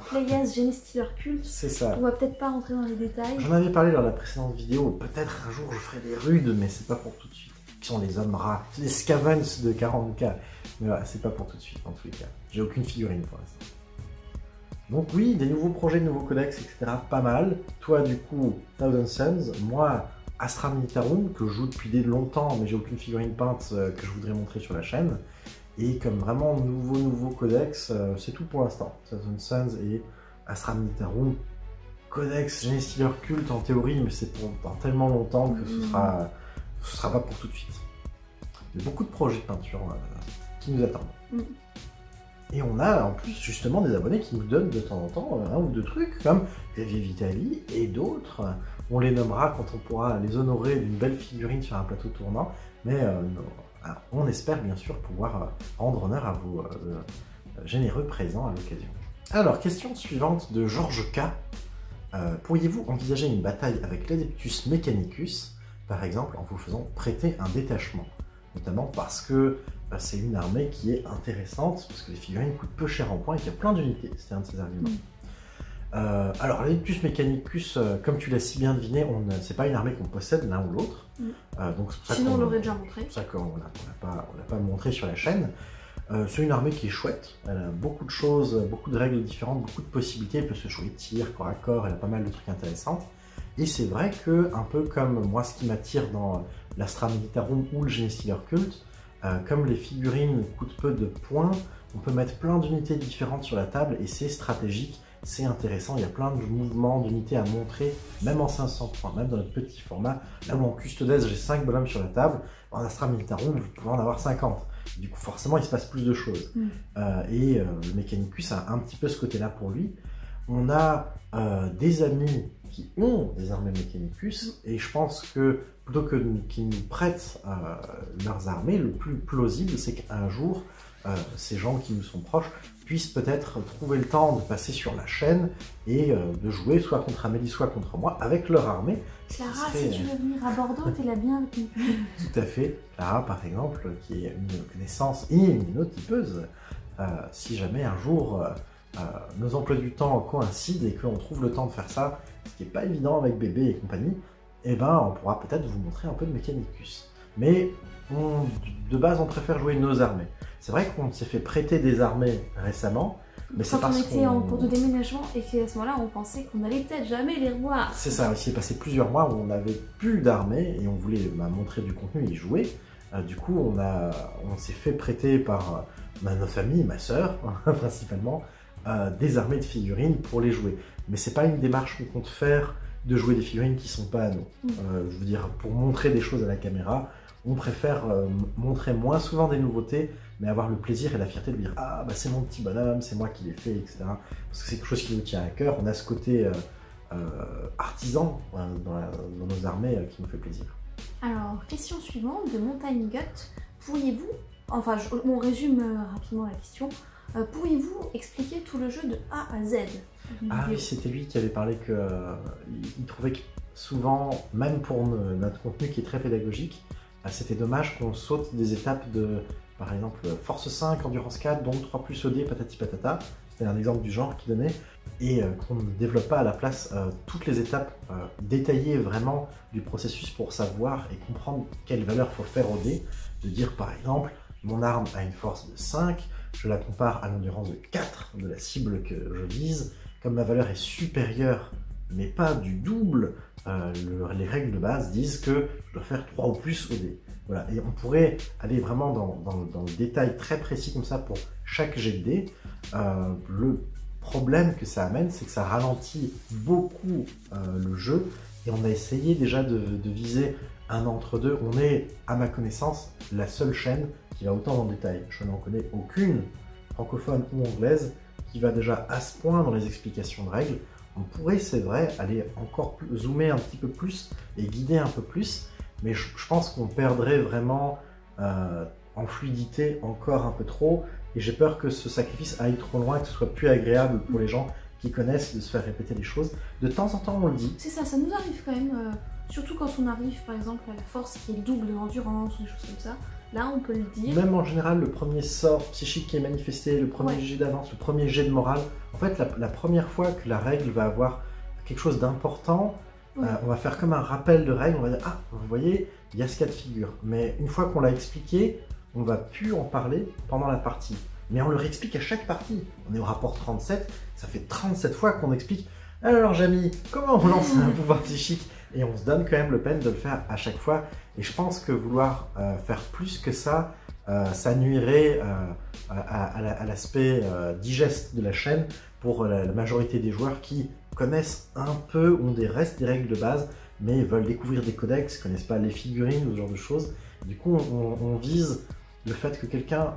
Playas Genestealer Cult. C'est ça. On va peut-être pas rentrer dans les détails. J'en avais parlé dans la précédente vidéo, peut-être un jour je ferai des rudes, mais c'est pas pour tout de suite. Qui sont les hommes rats, c'est les Scavens de 40k. Mais voilà, c'est pas pour tout de suite, en tous les cas. J'ai aucune figurine pour l'instant. Donc oui, des nouveaux projets, de nouveaux codex, etc. Pas mal. Toi, du coup, Thousand Suns. Moi, Astra Militarum, que je joue depuis longtemps, mais j'ai aucune figurine peinte que je voudrais montrer sur la chaîne. Et comme vraiment nouveau codex, c'est tout pour l'instant. Thousand Suns et Astra Militarum. Codex Genestealer Cult en théorie, mais c'est pour dans tellement longtemps que ce sera pas pour tout de suite. Il y a beaucoup de projets de peinture qui nous attendent. Et on a en plus justement des abonnés qui nous donnent de temps en temps 1 ou 2 trucs, comme Xavier Vitali et d'autres. On les nommera quand on pourra les honorer d'une belle figurine sur un plateau tournant, mais on espère bien sûr pouvoir rendre honneur à vos généreux présents à l'occasion. Alors, question suivante de Georges K. Pourriez-vous envisager une bataille avec l'Adeptus Mechanicus, par exemple en vous faisant prêter un détachement? Notamment parce que c'est une armée qui est intéressante, parce que les figurines coûtent peu cher en points et qu'il y a plein d'unités. C'était un de ses arguments. Alors, l'Adeptus Mechanicus, comme tu l'as si bien deviné, c'est pas une armée qu'on possède l'un ou l'autre. Donc, Sinon, on l'aurait déjà montré. C'est pour ça qu'on l'a pas montré sur la chaîne. C'est une armée qui est chouette, elle a beaucoup de choses, beaucoup de règles différentes, beaucoup de possibilités, elle peut se jouer tir, corps à corps, elle a pas mal de trucs intéressants. Et c'est vrai que, un peu comme moi ce qui m'attire dans l'Astra Militarum ou le Genestealer Cult, comme les figurines coûtent peu de points, on peut mettre plein d'unités différentes sur la table et c'est stratégique, c'est intéressant, il y a plein de mouvements, d'unités à montrer, même en 500 points, même dans notre petit format. Là où en Custodes j'ai 5 bonhommes sur la table, en Astra Militarum vous pouvez en avoir 50. Du coup forcément il se passe plus de choses. Le Mechanicus a un petit peu ce côté-là pour lui. On a des amis qui ont des armées Mechanicus et je pense que plutôt que qu'ils nous prêtent leurs armées, le plus plausible c'est qu'un jour ces gens qui nous sont proches puissent peut-être trouver le temps de passer sur la chaîne et de jouer soit contre Amélie, soit contre moi avec leur armée. Clara, si tu veux venir à Bordeaux, t'es la bienvenue. Tout à fait. Clara, par exemple, qui est une connaissance et une autre-tipeuse, si jamais un jour nos emplois du temps coïncident et qu'on trouve le temps de faire ça, ce qui n'est pas évident avec bébé et compagnie, eh ben, on pourra peut-être vous montrer un peu de Mechanicus. Mais de base, on préfère jouer nos armées. C'est vrai qu'on s'est fait prêter des armées récemment, mais c'est parce qu'on était en cours de déménagement et qu'à ce moment-là, on pensait qu'on allait peut-être jamais les revoir. C'est ça, il s'est passé plusieurs mois où on n'avait plus d'armées et on voulait montrer du contenu et y jouer. Du coup, on s'est fait prêter par notre famille, ma sœur principalement, des armées de figurines pour les jouer. Mais c'est pas une démarche qu'on compte faire de jouer des figurines qui sont pas à nous. Je veux dire, pour montrer des choses à la caméra, on préfère montrer moins souvent des nouveautés, mais avoir le plaisir et la fierté de dire « Ah, bah c'est mon petit bonhomme, c'est moi qui l'ai fait, etc. » Parce que c'est quelque chose qui nous tient à cœur. On a ce côté artisan dans nos armées qui nous fait plaisir. Alors, question suivante de Montagne Gut. Pourriez-vous, enfin on résume rapidement la question, pourriez-vous expliquer tout le jeu de A à Z? Ah oui, c'était lui qui avait parlé qu'il trouvait que souvent, même pour notre contenu qui est très pédagogique, c'était dommage qu'on saute des étapes de, par exemple, Force 5, Endurance 4, donc 3 plus OD, patati patata. C'était un exemple du genre qu'il donnait. Et qu'on ne développe pas à la place toutes les étapes détaillées vraiment du processus pour savoir et comprendre quelle valeur il faut faire au dé. De dire par exemple, mon arme a une force de 5, je la compare à l'endurance de 4 de la cible que je vise. Comme ma valeur est supérieure, mais pas du double, les règles de base disent que je dois faire 3 ou plus au dé. Voilà. Et on pourrait aller vraiment dans le détail très précis comme ça pour chaque jet de dé. Le problème que ça amène, c'est que ça ralentit beaucoup le jeu et on a essayé déjà de viser un entre-deux. On est, à ma connaissance, la seule chaîne qui va autant en détail. Je n'en connais aucune, francophone ou anglaise, qui va déjà à ce point dans les explications de règles. On pourrait, c'est vrai, aller encore plus, zoomer un petit peu plus et guider un peu plus, mais je pense qu'on perdrait vraiment en fluidité encore un peu trop, et j'ai peur que ce sacrifice aille trop loin, que ce soit plus agréable pour les gens qui connaissent de se faire répéter les choses. De temps en temps, on le dit. C'est ça, ça nous arrive quand même, surtout quand on arrive par exemple à la force qui est double de l'endurance ou des choses comme ça. Là, on peut le dire. Même en général, le premier sort psychique qui est manifesté, le premier jet d'avance, le premier jet de morale, en fait, la première fois que la règle va avoir quelque chose d'important, on va faire comme un rappel de règle, on va dire « Ah, vous voyez, il y a ce cas de figure. » Mais une fois qu'on l'a expliqué, on ne va plus en parler pendant la partie. Mais on le réexplique à chaque partie. On est au rapport 37, ça fait 37 fois qu'on explique « Alors, Jamie, comment on lance un pouvoir psychique ?» Et on se donne quand même le peine de le faire à chaque fois. Et je pense que vouloir faire plus que ça, ça nuirait à l'aspect digeste de la chaîne pour la majorité des joueurs qui connaissent un peu, ont des restes des règles de base, mais veulent découvrir des codex, connaissent pas les figurines ou ce genre de choses. Du coup, on vise le fait que quelqu'un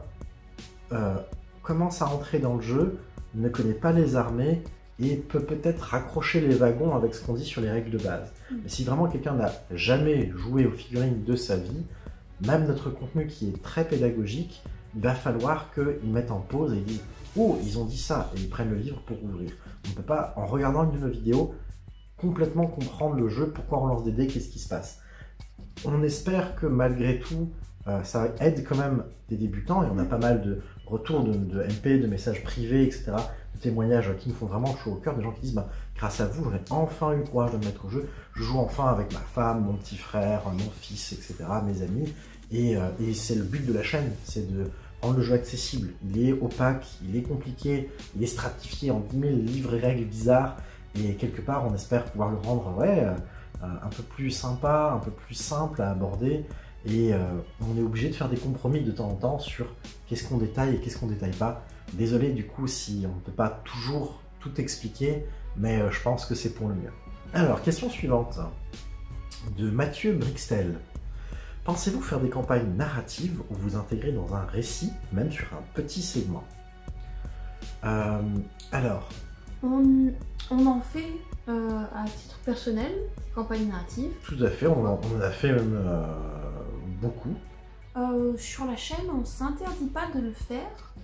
commence à rentrer dans le jeu, ne connaît pas les armées, et peut peut-être raccrocher les wagons avec ce qu'on dit sur les règles de base. Mais si vraiment quelqu'un n'a jamais joué aux figurines de sa vie, même notre contenu qui est très pédagogique, il va falloir qu'ils mettent en pause et ils disent « Oh, ils ont dit ça !» et ils prennent le livre pour ouvrir. On ne peut pas, en regardant une de nos vidéos, complètement comprendre le jeu, pourquoi on lance des dés, qu'est-ce qui se passe. On espère que malgré tout, ça aide quand même des débutants, et on a pas mal de retours de MP, de messages privés, etc., de témoignages qui nous font vraiment chaud au cœur, des gens qui disent grâce à vous, j'aurais enfin eu le courage de me mettre au jeu, je joue enfin avec ma femme, mon petit frère, mon fils, etc., mes amis, et c'est le but de la chaîne, c'est de rendre le jeu accessible. Il est opaque, il est compliqué, il est stratifié en 10 000 livres et règles bizarres, et quelque part on espère pouvoir le rendre un peu plus sympa, un peu plus simple à aborder, et on est obligé de faire des compromis de temps en temps sur qu'est-ce qu'on détaille et qu'est-ce qu'on détaille pas. Désolé du coup si on ne peut pas toujours tout expliquer, mais je pense que c'est pour le mieux. Alors, question suivante, de Mathieu Brixtel. Pensez-vous faire des campagnes narratives ou vous intégrer dans un récit, même sur un petit segment? Alors... On en fait à titre personnel, des campagnes narratives. Tout à fait, on en a fait même beaucoup. Sur la chaîne, on ne s'interdit pas de le faire,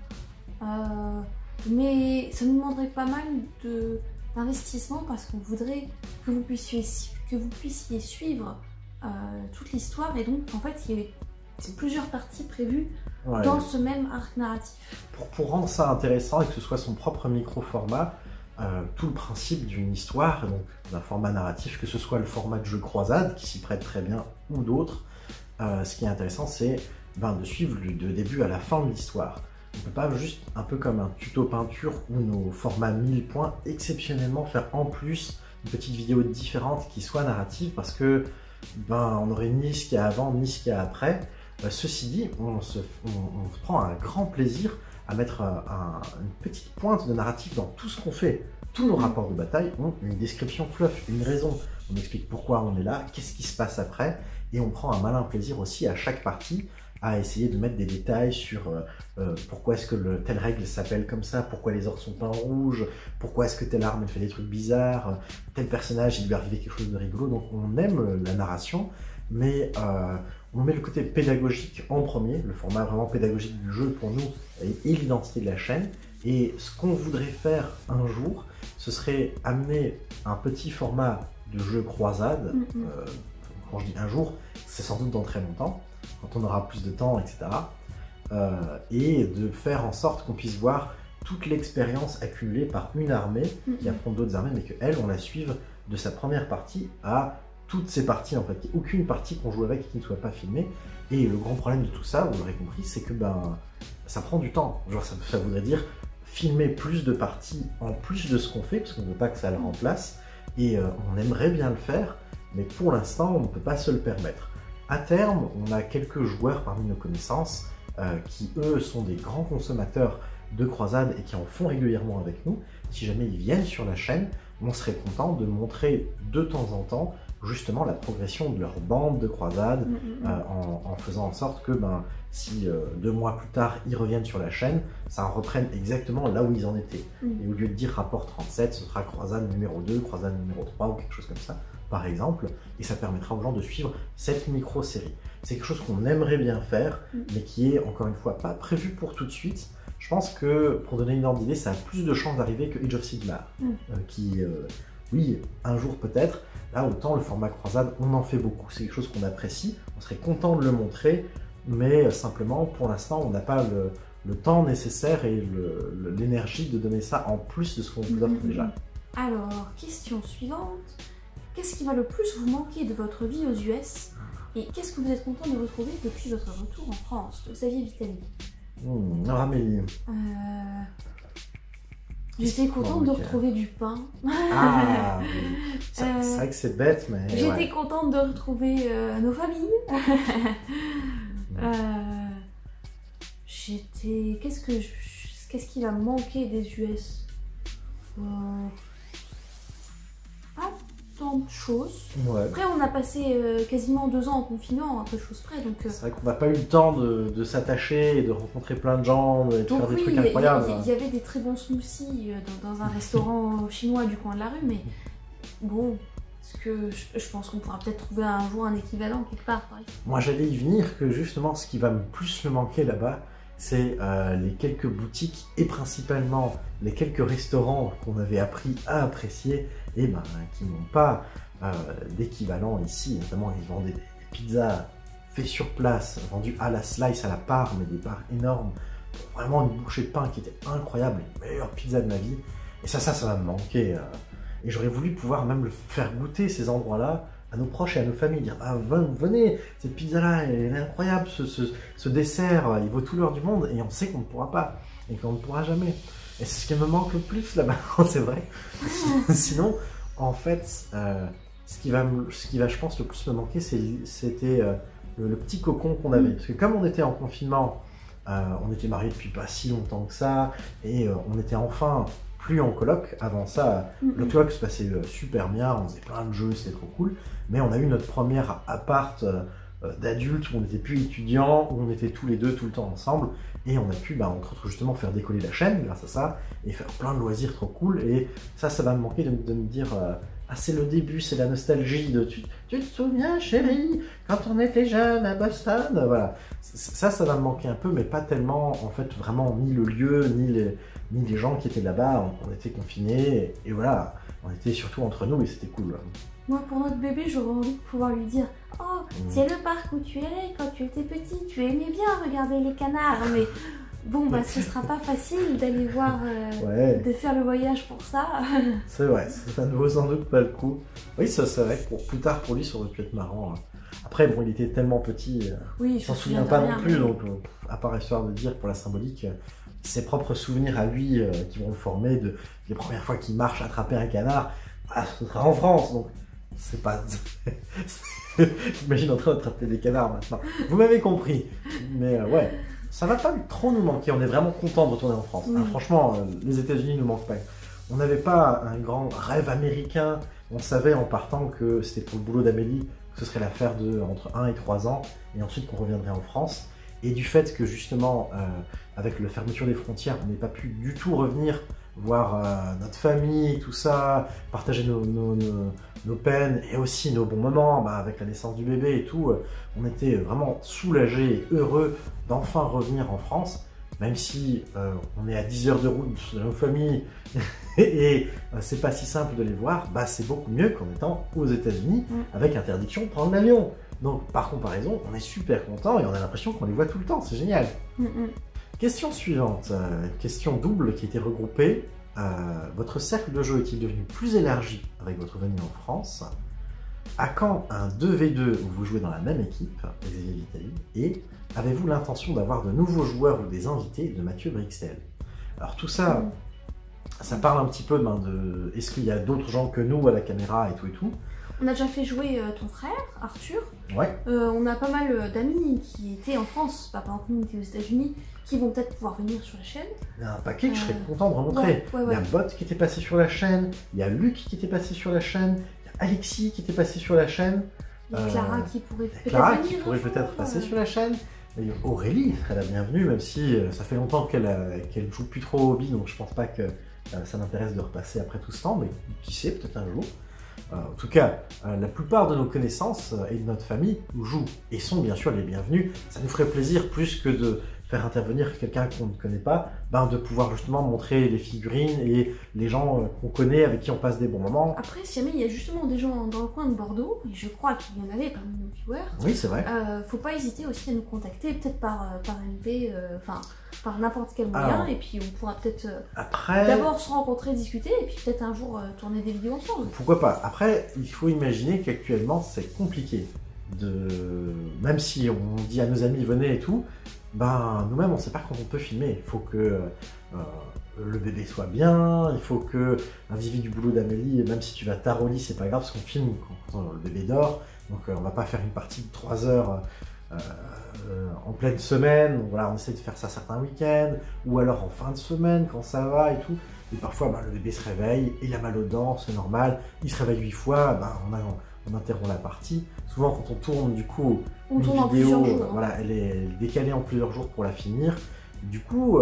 mais ça nous demanderait pas mal d'investissement parce qu'on voudrait que vous puissiez suivre toute l'histoire, et donc en fait il y a plusieurs parties prévues dans ce même arc narratif. Pour rendre ça intéressant et que ce soit son propre micro-format, tout le principe d'une histoire, donc d'un format narratif, que ce soit le format de jeu croisade qui s'y prête très bien ou d'autres, ce qui est intéressant c'est de suivre de début à la fin de l'histoire. On ne peut pas juste, un peu comme un tuto peinture ou nos formats 1000 points, exceptionnellement faire en plus une petite vidéo différente qui soit narrative, parce que on n'aurait ni ce qu'il y a avant ni ce qu'il y a après. Ceci dit, on prend un grand plaisir à mettre une petite pointe de narratif dans tout ce qu'on fait. Tous nos rapports de bataille ont une description fluff, une raison. On explique pourquoi on est là, qu'est-ce qui se passe après, et on prend un malin plaisir aussi à chaque partie à essayer de mettre des détails sur pourquoi est-ce que telle règle s'appelle comme ça, pourquoi les orques sont peints en rouge, pourquoi est-ce que telle arme elle fait des trucs bizarres, tel personnage il lui est arrivé quelque chose de rigolo. Donc on aime la narration, mais on met le côté pédagogique en premier, le format vraiment pédagogique du jeu pour nous et l'identité de la chaîne. Et ce qu'on voudrait faire un jour, ce serait amener un petit format de jeu croisade, quand je dis un jour, c'est sans doute dans très longtemps, quand on aura plus de temps, etc. Et de faire en sorte qu'on puisse voir toute l'expérience accumulée par une armée qui affronte d'autres armées, mais qu'elle, on la suive de sa première partie à toutes ces parties, en fait. Il n'y a aucune partie qu'on joue avec et qui ne soit pas filmée. Et le grand problème de tout ça, vous l'aurez compris, c'est que ça prend du temps. Genre, ça voudrait dire filmer plus de parties en plus de ce qu'on fait, parce qu'on ne veut pas que ça le remplace. Et on aimerait bien le faire, mais pour l'instant, on ne peut pas se le permettre. À terme, on a quelques joueurs parmi nos connaissances qui, eux, sont des grands consommateurs de croisades et qui en font régulièrement avec nous. Si jamais ils viennent sur la chaîne, on serait content de montrer de temps en temps justement la progression de leur bande de croisades en faisant en sorte que si 2 mois plus tard ils reviennent sur la chaîne, ça en reprenne exactement là où ils en étaient. Et au lieu de dire rapport 37, ce sera croisade numéro 2, croisade numéro 3 ou quelque chose comme ça, par exemple, et ça permettra aux gens de suivre cette micro-série. C'est quelque chose qu'on aimerait bien faire, mais qui est encore une fois pas prévu pour tout de suite. Je pense que, pour donner une ordre d'idée, ça a plus de chances d'arriver que Age of Sigmar, qui, oui, un jour peut-être. Là, autant le format croisade, on en fait beaucoup. C'est quelque chose qu'on apprécie, on serait content de le montrer, mais simplement, pour l'instant, on n'a pas le temps nécessaire et l'énergie de donner ça en plus de ce qu'on vous offre déjà. Alors, question suivante. Qu'est-ce qui va le plus vous manquer de votre vie aux US et qu'est-ce que vous êtes content de retrouver depuis votre retour en France, de Xavier Vitali? Amélie. J'étais contente de retrouver du pain. Ah, c'est vrai que c'est bête, mais... J'étais contente de retrouver nos familles. Qu'est-ce qui va me manquer des US? Pas tant de choses. Après, on a passé quasiment 2 ans en confinement, un peu de choses près. C'est vrai qu'on n'a pas eu le temps de s'attacher et de rencontrer plein de gens, et de faire des trucs incroyables. Il y avait des très bons smoothies dans un restaurant chinois du coin de la rue, mais bon, je pense qu'on pourra peut-être trouver un jour un équivalent quelque part. Moi, j'allais y venir que justement, ce qui va plus me manquer là-bas, c'est les quelques boutiques et principalement les quelques restaurants qu'on avait appris à apprécier et qui n'ont pas d'équivalent ici. Notamment, ils vendaient des pizzas faites sur place, vendues à la slice, à la part, mais des parts énormes. Vraiment une bouchée de pain qui était incroyable, les meilleures pizzas de ma vie. Et ça va me manquer. Et j'aurais voulu pouvoir même le faire goûter ces endroits-là à nos proches et à nos familles, dire ah, venez, cette pizza-là, elle est incroyable, ce dessert, il vaut tout l'or du monde, et on sait qu'on ne pourra pas, et qu'on ne pourra jamais. Et c'est ce qui me manque le plus là-bas, c'est vrai. Sinon, en fait, ce qui va, je pense, le plus me manquer, c'était le petit cocon qu'on avait. Parce que comme on était en confinement, on était mariés depuis pas si longtemps que ça, et on était enfin plus en coloc. Avant ça, le coloc se passait super bien, on faisait plein de jeux, c'était trop cool. Mais on a eu notre première appart d'adultes où on n'était plus étudiants, où on était tous les deux tout le temps ensemble. Et on a pu, entre autres, justement faire décoller la chaîne grâce à ça, et faire plein de loisirs trop cool. Et ça va me manquer de me dire, ah c'est le début, c'est la nostalgie de tu te souviens chérie, quand on était jeune à Boston, voilà. Ça va me manquer un peu, mais pas tellement, en fait, vraiment, ni le lieu, ni les gens qui étaient là-bas. On était confinés, et voilà, on était surtout entre nous, et c'était cool. Moi, pour notre bébé, j'aurais envie de pouvoir lui dire « Oh, c'est le parc où tu allais quand tu étais petit, tu aimais bien regarder les canards. » Mais bon, ce sera pas facile d'aller voir, de faire le voyage pour ça. C'est vrai, ça ne vaut sans doute pas le coup. Oui, c'est vrai que plus tard, pour lui, ça aurait pu être marrant. Après, bon, il était tellement petit, il s'en souvient pas non plus, donc à part histoire de dire, pour la symbolique, ses propres souvenirs à lui qui vont le former, les premières fois qu'il marche attraper un canard, ce sera en France, donc c'est pas... J'imagine en train d'attraper des canards maintenant. Vous m'avez compris. Mais ouais, ça va pas trop nous manquer. On est vraiment content de retourner en France. Franchement, les États-Unis nous manquent pas. On n'avait pas un grand rêve américain. On savait en partant que c'était pour le boulot d'Amélie, que ce serait l'affaire de entre 1 et 3 ans, et ensuite qu'on reviendrait en France. Et du fait que justement, avec la fermeture des frontières, on n'ait pas pu du tout revenir voir notre famille, tout ça, partager nos peines et aussi nos bons moments, avec la naissance du bébé et tout, on était vraiment soulagés et heureux d'enfin revenir en France, même si on est à 10 heures de route de nos familles et c'est pas si simple de les voir, c'est beaucoup mieux qu'en étant aux États-Unis avec interdiction de prendre l'avion. Donc par comparaison, on est super content et on a l'impression qu'on les voit tout le temps, c'est génial. Question suivante, question double qui a été regroupée. Votre cercle de jeu est-il devenu plus élargi avec votre venue en France? À quand un 2v2 où vous jouez dans la même équipe, Xavier Vitali? Et avez-vous l'intention d'avoir de nouveaux joueurs ou des invités de Mathieu Brixtel? Alors tout ça, ça parle un petit peu de... Est-ce qu'il y a d'autres gens que nous à la caméra et tout? On a déjà fait jouer ton frère, Arthur. Ouais. On a pas mal d'amis qui étaient en France, pas par contre qui étaient aux États-Unis, qui vont peut-être pouvoir venir sur la chaîne. Il y a un paquet que je serais content de remontrer. Il y a Bot qui était passé sur la chaîne, il y a Luc qui était passé sur la chaîne, il y a Alexis qui était passé sur la chaîne. Il y a Clara qui pourrait peut-être passer sur la chaîne. Et Aurélie serait la bienvenue, même si ça fait longtemps qu'elle joue plus trop au hobby, donc je pense pas que ça m'intéresse de repasser après tout ce temps, mais qui sait, peut-être un jour. En tout cas, la plupart de nos connaissances et de notre famille jouent et sont bien sûr les bienvenus. Ça nous ferait plaisir, plus que de faire intervenir quelqu'un qu'on ne connaît pas, de pouvoir justement montrer les figurines et les gens qu'on connaît, avec qui on passe des bons moments. Après, si jamais il y a justement des gens dans le coin de Bordeaux, et je crois qu'il y en avait parmi nos viewers, oui, c'est vrai. Faut pas hésiter aussi à nous contacter, peut-être par MP, par n'importe quel moyen, et puis on pourra peut-être d'abord se rencontrer, discuter, et puis peut-être un jour tourner des vidéos ensemble. Pourquoi pas. Après, il faut imaginer qu'actuellement c'est compliqué. Même si on dit à nos amis venez et tout, nous-mêmes on ne sait pas quand on peut filmer. Il faut que le bébé soit bien, il faut que vis-à-vis du boulot d'Amélie, même si tu vas tard au lit, c'est pas grave parce qu'on filme quand le bébé dort. Donc on va pas faire une partie de 3 heures en pleine semaine. Donc, voilà, on essaie de faire ça certains week-ends ou alors en fin de semaine quand ça va et tout. Et parfois le bébé se réveille, il a mal aux dents, c'est normal. Il se réveille 8 fois, on interrompt la partie. Souvent quand on tourne du coup une vidéo, elle est décalée en plusieurs jours pour la finir. Du coup,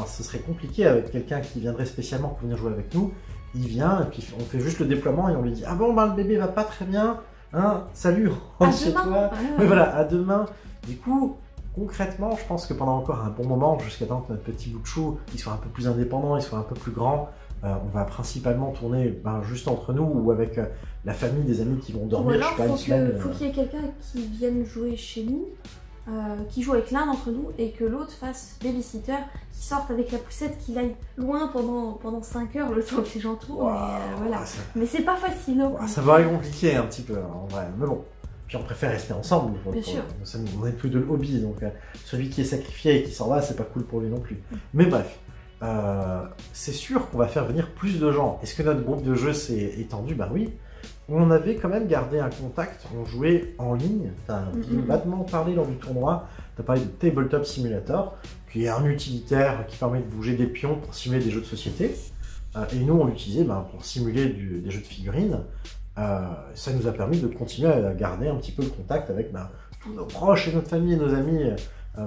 ce serait compliqué avec quelqu'un qui viendrait spécialement pour venir jouer avec nous. Il vient et puis on fait juste le déploiement et on lui dit ah bon le bébé va pas très bien, hein, salut, rentre chez toi. Mais voilà, à demain. Du coup, concrètement, je pense que pendant encore un bon moment, jusqu'à temps que notre petit bout de chou il soit un peu plus indépendant, il soit un peu plus grand, on va principalement tourner juste entre nous ou avec la famille, des amis qui vont dormir. Ou alors, faut qu'il y ait quelqu'un qui vienne jouer chez nous qui joue avec l'un d'entre nous et que l'autre fasse babysitter, qui sorte avec la poussette, qu'il aille loin pendant 5 heures le temps que les gens tournent. Wow, voilà. ça... Mais c'est pas facile, non? Ça paraît compliqué un petit peu, en vrai, mais bon. Puis on préfère rester ensemble. Bien sûr. On n'est plus de hobby, donc celui qui est sacrifié et qui s'en va, c'est pas cool pour lui non plus. Mais bref, c'est sûr qu'on va faire venir plus de gens. Est-ce que notre groupe de jeu s'est étendu? Ben oui. On avait quand même gardé un contact, on jouait en ligne. Tu as vaguement parlé lors du tournoi, tu as parlé de Tabletop Simulator, qui est un utilitaire qui permet de bouger des pions pour simuler des jeux de société. Et nous, on l'utilisait pour simuler des jeux de figurines. Ça nous a permis de continuer à garder un petit peu le contact avec tous nos proches et notre famille et nos amis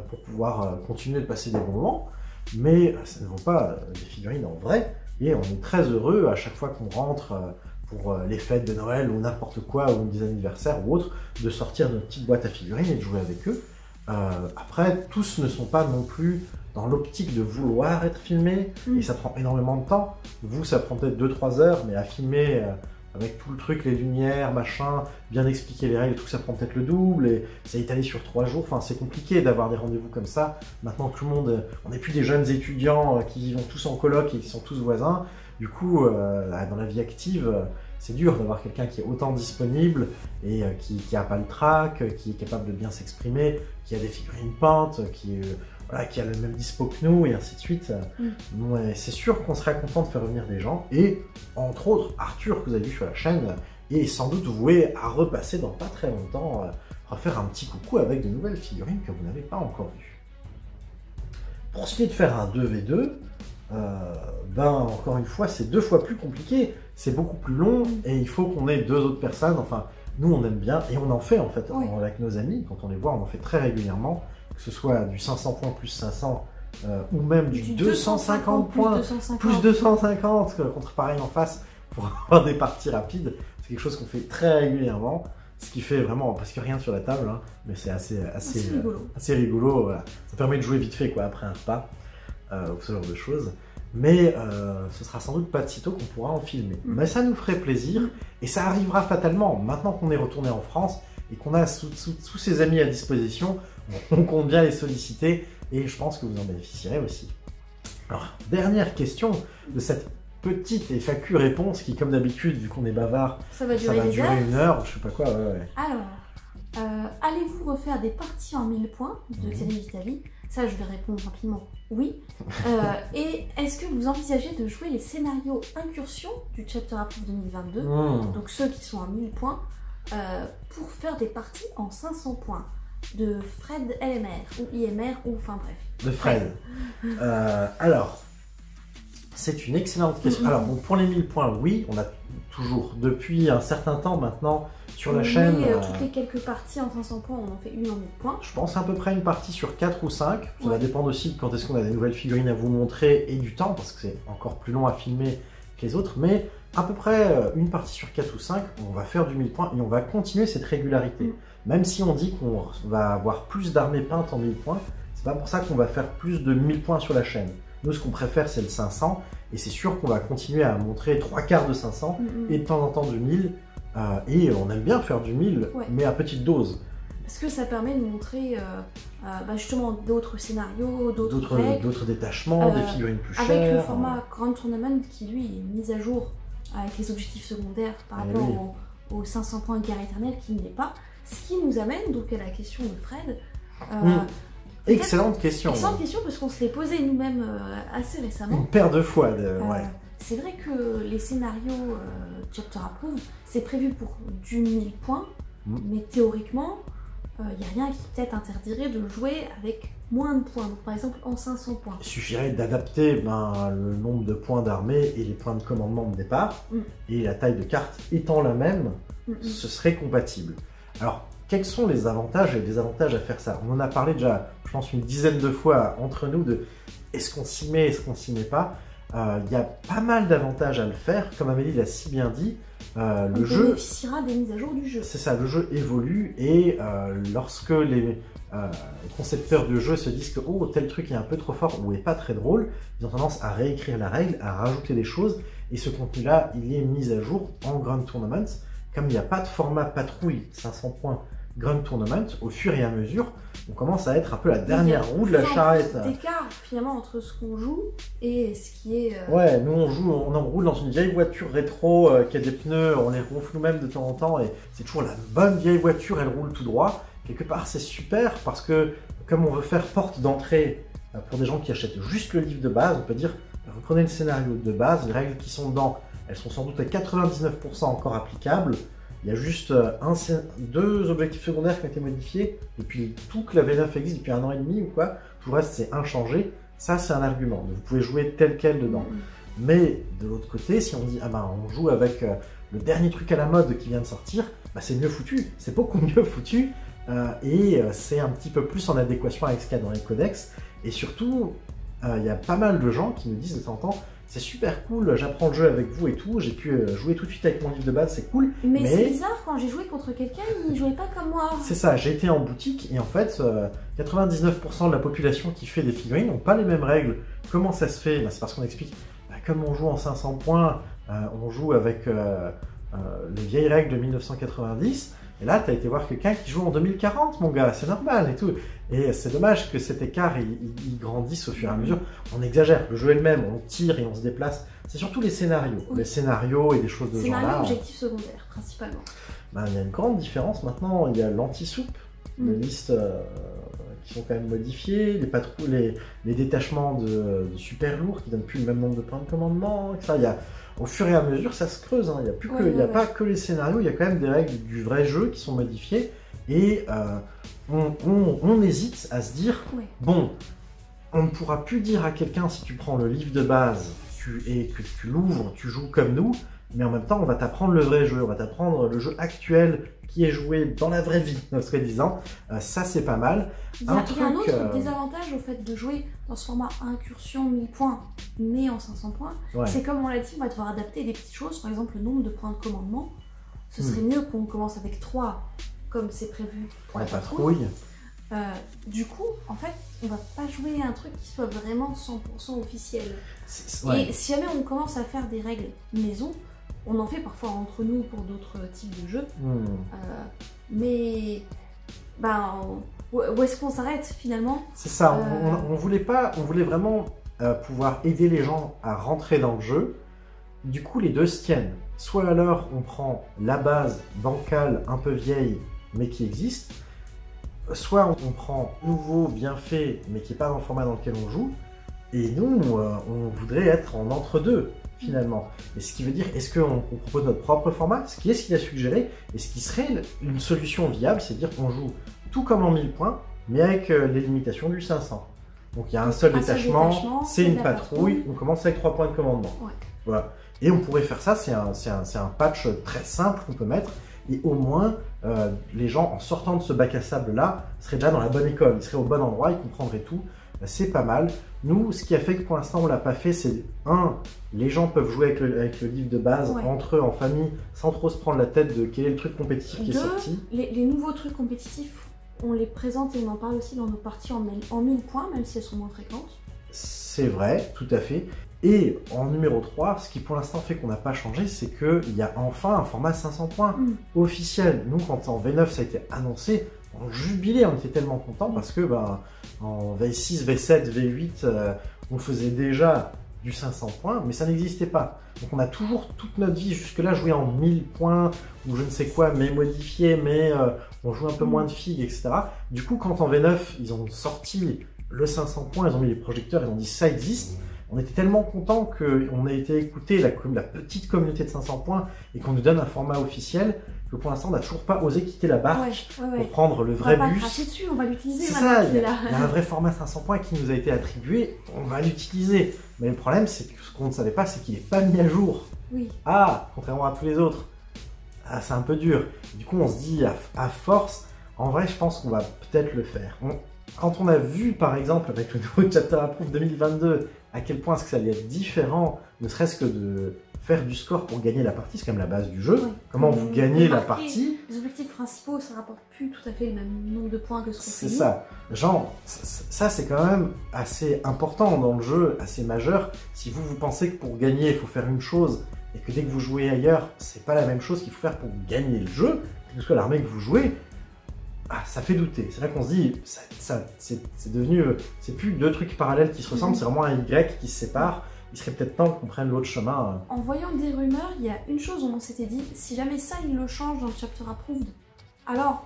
pour pouvoir continuer de passer des bons moments. Mais ça ne vaut pas des figurines en vrai. Et on est très heureux à chaque fois qu'on rentre pour les fêtes de Noël ou n'importe quoi, ou des anniversaires ou autre, de sortir notre petite boîte à figurines et de jouer avec eux. Après, tous ne sont pas non plus dans l'optique de vouloir être filmés, et ça prend énormément de temps. Vous, ça prend peut-être 2-3 heures, mais à filmer avec tout le truc, les lumières, machin, bien expliquer les règles, tout ça prend peut-être le double, et ça est étalé sur 3 jours. Enfin, c'est compliqué d'avoir des rendez-vous comme ça. Maintenant, tout le monde, on n'est plus des jeunes étudiants qui vont tous en coloc et qui sont tous voisins. Du coup, dans la vie active, c'est dur d'avoir quelqu'un qui est autant disponible et qui n'a pas le trac, qui est capable de bien s'exprimer, qui a des figurines peintes, qui a le même dispo que nous, et ainsi de suite. C'est sûr qu'on serait content de faire revenir des gens. Et, entre autres, Arthur, que vous avez vu sur la chaîne, est sans doute voué à repasser dans pas très longtemps, refaire un petit coucou avec de nouvelles figurines que vous n'avez pas encore vues. Pour ce qui est de faire un 2v2, encore une fois, c'est 2 fois plus compliqué, c'est beaucoup plus long, et il faut qu'on ait 2 autres personnes. Enfin, nous on aime bien, et on en fait en fait avec nos amis, quand on les voit, on en fait très régulièrement, que ce soit du 500 points plus 500, ou même du 250 points plus 250 contre pareil en face, pour avoir des parties rapides. C'est quelque chose qu'on fait très régulièrement, ce qui fait vraiment, parce qu'il n'y a rien sur la table, hein, mais c'est assez rigolo. Voilà. Ça permet de jouer vite fait après un repas, ou ce genre de choses. Mais ce sera sans doute pas de sitôt qu'on pourra en filmer. Mais ça nous ferait plaisir, et ça arrivera fatalement. Maintenant qu'on est retourné en France, et qu'on a tous ces amis à disposition, on compte bien les solliciter, et je pense que vous en bénéficierez aussi. Alors, dernière question de cette petite FAQ réponse qui, comme d'habitude, vu qu'on est bavard, ça va durer 1 heure, je sais pas quoi. Alors, allez-vous refaire des parties en 1000 points de Xavier Vitali? Ça, je vais répondre rapidement, oui. Et est-ce que vous envisagez de jouer les scénarios incursion du Chapter Approved 2022, donc ceux qui sont à 1000 points, pour faire des parties en 500 points de Fred LMR ou IMR ou enfin bref. De Fred. Alors, c'est une excellente question. Alors, bon, pour les 1000 points, oui, on a toujours, depuis un certain temps maintenant, sur la chaîne... toutes les quelques parties en 500 points, on en fait une en 1000 points. Je pense à peu près une partie sur 4 ou 5. Ça va dépendre aussi de quand est-ce qu'on a des nouvelles figurines à vous montrer et du temps, parce que c'est encore plus long à filmer que les autres. Mais à peu près une partie sur 4 ou 5, on va faire du 1000 points et on va continuer cette régularité. Même si on dit qu'on va avoir plus d'armées peintes en 1000 points, c'est pas pour ça qu'on va faire plus de 1000 points sur la chaîne. Nous, ce qu'on préfère, c'est le 500, et c'est sûr qu'on va continuer à montrer 3/4 de 500, et de temps en temps du 1000, et on aime bien faire du 1000, mais à petite dose. Parce que ça permet de montrer justement d'autres scénarios, d'autres détachements, des figurines plus chères. Avec le format Grand Tournament qui, lui, est mis à jour avec les objectifs secondaires par rapport aux 500 points de guerre éternelle qui ne l'est pas. Ce qui nous amène donc à la question de Fred. Excellente question. Excellente question parce qu'on se l'est posé nous-mêmes assez récemment. Une paire de fois. C'est vrai que les scénarios Chapter Approved, c'est prévu pour du 1000 points, mais théoriquement, il n'y a rien qui peut-être interdirait de jouer avec moins de points. Donc par exemple en 500 points. Il suffirait d'adapter le nombre de points d'armée et les points de commandement de départ, et la taille de carte étant la même, ce serait compatible. Alors, quels sont les avantages et les désavantages à faire ça? On en a parlé déjà, je pense, une dizaine de fois entre nous de est-ce qu'on s'y met, est-ce qu'on s'y met pas. Il y a pas mal d'avantages à le faire, comme Amélie l'a si bien dit. Le jeu bénéficiera des mises à jour du jeu. C'est ça, le jeu évolue, et lorsque les concepteurs de jeu se disent que oh, tel truc est un peu trop fort ou est pas très drôle, ils ont tendance à réécrire la règle, à rajouter des choses, et ce contenu-là, il est mis à jour en Grand Tournament. Comme il n'y a pas de format patrouille 500 points Grunt Tournament, au fur et à mesure, on commence à être un peu la dernière roue de la charrette. Il y a d'écart finalement entre ce qu'on joue et ce qui est... Ouais, nous on enroule dans une vieille voiture rétro qui a des pneus, on les gonfle nous-mêmes de temps en temps et c'est toujours la bonne vieille voiture, elle roule tout droit. Quelque part c'est super parce que comme on veut faire porte d'entrée pour des gens qui achètent juste le livre de base, on peut dire, vous prenez le scénario de base, les règles qui sont dedans, elles sont sans doute à 99% encore applicables. Il y a juste deux objectifs secondaires qui ont été modifiés depuis tout que la V9 existe depuis 1 an et demi ou quoi. Tout le reste c'est inchangé. Ça c'est un argument. Vous pouvez jouer tel quel dedans. Mais de l'autre côté, si on dit ah ben on joue avec le dernier truc à la mode qui vient de sortir, bah, c'est mieux foutu. C'est beaucoup mieux foutu et c'est un petit peu plus en adéquation avec ce qu'il y a dans les codex. Et surtout, il y a pas mal de gens qui me disent de temps en temps c'est super cool, j'apprends le jeu avec vous et tout, j'ai pu jouer tout de suite avec mon livre de base, c'est cool. Mais c'est bizarre, quand j'ai joué contre quelqu'un, il jouait pas comme moi. C'est ça, j'ai été en boutique et en fait, 99% de la population qui fait des figurines n'ont pas les mêmes règles. Comment ça se fait? C'est parce qu'on explique, comme on joue en 500 points, on joue avec les vieilles règles de 1990, et là, tu as été voir quelqu'un qui joue en 2040, mon gars, c'est normal et tout. Et c'est dommage que cet écart, il grandisse au fur et à mesure. On exagère, le jeu est le même, on tire et on se déplace. C'est surtout les scénarios. Oui. Les scénarios et des choses de ce genre-là. Scénario, objectif secondaire, principalement. Ben, il y a une grande différence maintenant. Il y a l'anti-soupe, les listes qui sont quand même modifiées, les patrouilles, les détachements de super lourds qui ne donnent plus le même nombre de points de commandement. Ça, il y a... Au fur et à mesure, ça se creuse. Hein. Il n'y a pas que les scénarios, il y a quand même des règles du vrai jeu qui sont modifiées. Et on hésite à se dire, bon, on ne pourra plus dire à quelqu'un si tu prends le livre de base et que tu l'ouvres, tu joues comme nous, mais en même temps, on va t'apprendre le vrai jeu, on va t'apprendre le jeu actuel qui est joué dans la vraie vie, soi-disant. Ça, c'est pas mal. Il y a un autre désavantage au fait de jouer dans ce format incursion 1000 points, mais en 500 points. Ouais. C'est comme on l'a dit, on va devoir adapter des petites choses, par exemple le nombre de points de commandement. Ce serait mieux qu'on commence avec 3, comme c'est prévu pour la patrouille. Du coup, en fait, on va pas jouer un truc qui soit vraiment 100% officiel. Et si jamais on commence à faire des règles maison, on en fait parfois entre nous pour d'autres types de jeux. Mais ben, où est-ce qu'on s'arrête finalement? C'est ça, on voulait vraiment pouvoir aider les gens à rentrer dans le jeu. Du coup, les deux se tiennent. Soit alors on prend la base bancale un peu vieille mais qui existe, soit on prend nouveau, bien fait, mais qui n'est pas dans le format dans lequel on joue, et nous, on voudrait être en entre-deux, finalement. Et ce qui veut dire, est-ce qu'on propose notre propre format, ce qu'il a suggéré, et ce qui serait une solution viable, c'est dire qu'on joue tout comme en 1000 points, mais avec les limitations du 500. Donc il y a un seul détachement, c'est une patrouille, on commence avec 3 points de commandement. Ouais. Voilà. Et on pourrait faire ça, c'est un patch très simple qu'on peut mettre, et au moins, les gens, en sortant de ce bac à sable-là, seraient déjà dans la bonne école, ils seraient au bon endroit, ils comprendraient tout. C'est pas mal. Nous, ce qui a fait que pour l'instant on l'a pas fait, c'est les gens peuvent jouer avec le livre de base, entre eux, en famille, sans trop se prendre la tête de quel est le truc compétitif qui est sorti. Les nouveaux trucs compétitifs, on les présente et on en parle aussi dans nos parties en 1000 points, même si elles sont moins fréquentes. C'est vrai, tout à fait. Et en numéro 3, ce qui pour l'instant fait qu'on n'a pas changé, c'est qu'il y a enfin un format 500 points officiel. Nous, quand en V9 ça a été annoncé, on jubilait, on était tellement contents parce que en V6, V7, V8, on faisait déjà du 500 points, mais ça n'existait pas. Donc on a toujours toute notre vie jusque-là joué en 1000 points ou je ne sais quoi, mais modifié, mais on joue un peu moins de figues, etc. Du coup, quand en V9, ils ont sorti le 500 points, ils ont mis les projecteurs, ils ont dit ça existe. On était tellement contents qu'on ait été écouter la petite communauté de 500 points et qu'on nous donne un format officiel que pour l'instant on n'a toujours pas osé quitter la barque pour prendre le vrai bus. On va pas cracher dessus, on va l'utiliser. C'est ça, il y a un vrai format 500 points qui nous a été attribué, on va l'utiliser. Mais le problème, c'est que ce qu'on ne savait pas, c'est qu'il n'est pas mis à jour. Oui. Ah, contrairement à tous les autres. Ah, c'est un peu dur. Du coup, on se dit à force, en vrai, je pense qu'on va peut-être le faire. Quand on a vu, par exemple, avec le nouveau Chapter Approved 2022, à quel point est-ce que ça allait être différent, ne serait-ce que de faire du score pour gagner la partie, c'est quand même la base du jeu. Oui. Comment vous gagnez la partie. Les objectifs principaux, ça rapporte plus tout à fait le même nombre de points que ce qu'on fait. C'est ça. Genre, ça c'est quand même assez important dans le jeu, assez majeur. Si vous pensez que pour gagner, il faut faire une chose, et que dès que vous jouez ailleurs, c'est pas la même chose qu'il faut faire pour gagner le jeu, quelle que soit l'armée que vous jouez, ça fait douter. C'est là qu'on se dit, c'est devenu, c'est plus deux trucs parallèles qui se ressemblent, c'est vraiment un Y qui se sépare. Il serait peut-être temps qu'on prenne l'autre chemin. En voyant des rumeurs, il y a une chose où on s'était dit, si jamais ça, il le change dans le chapter approved, alors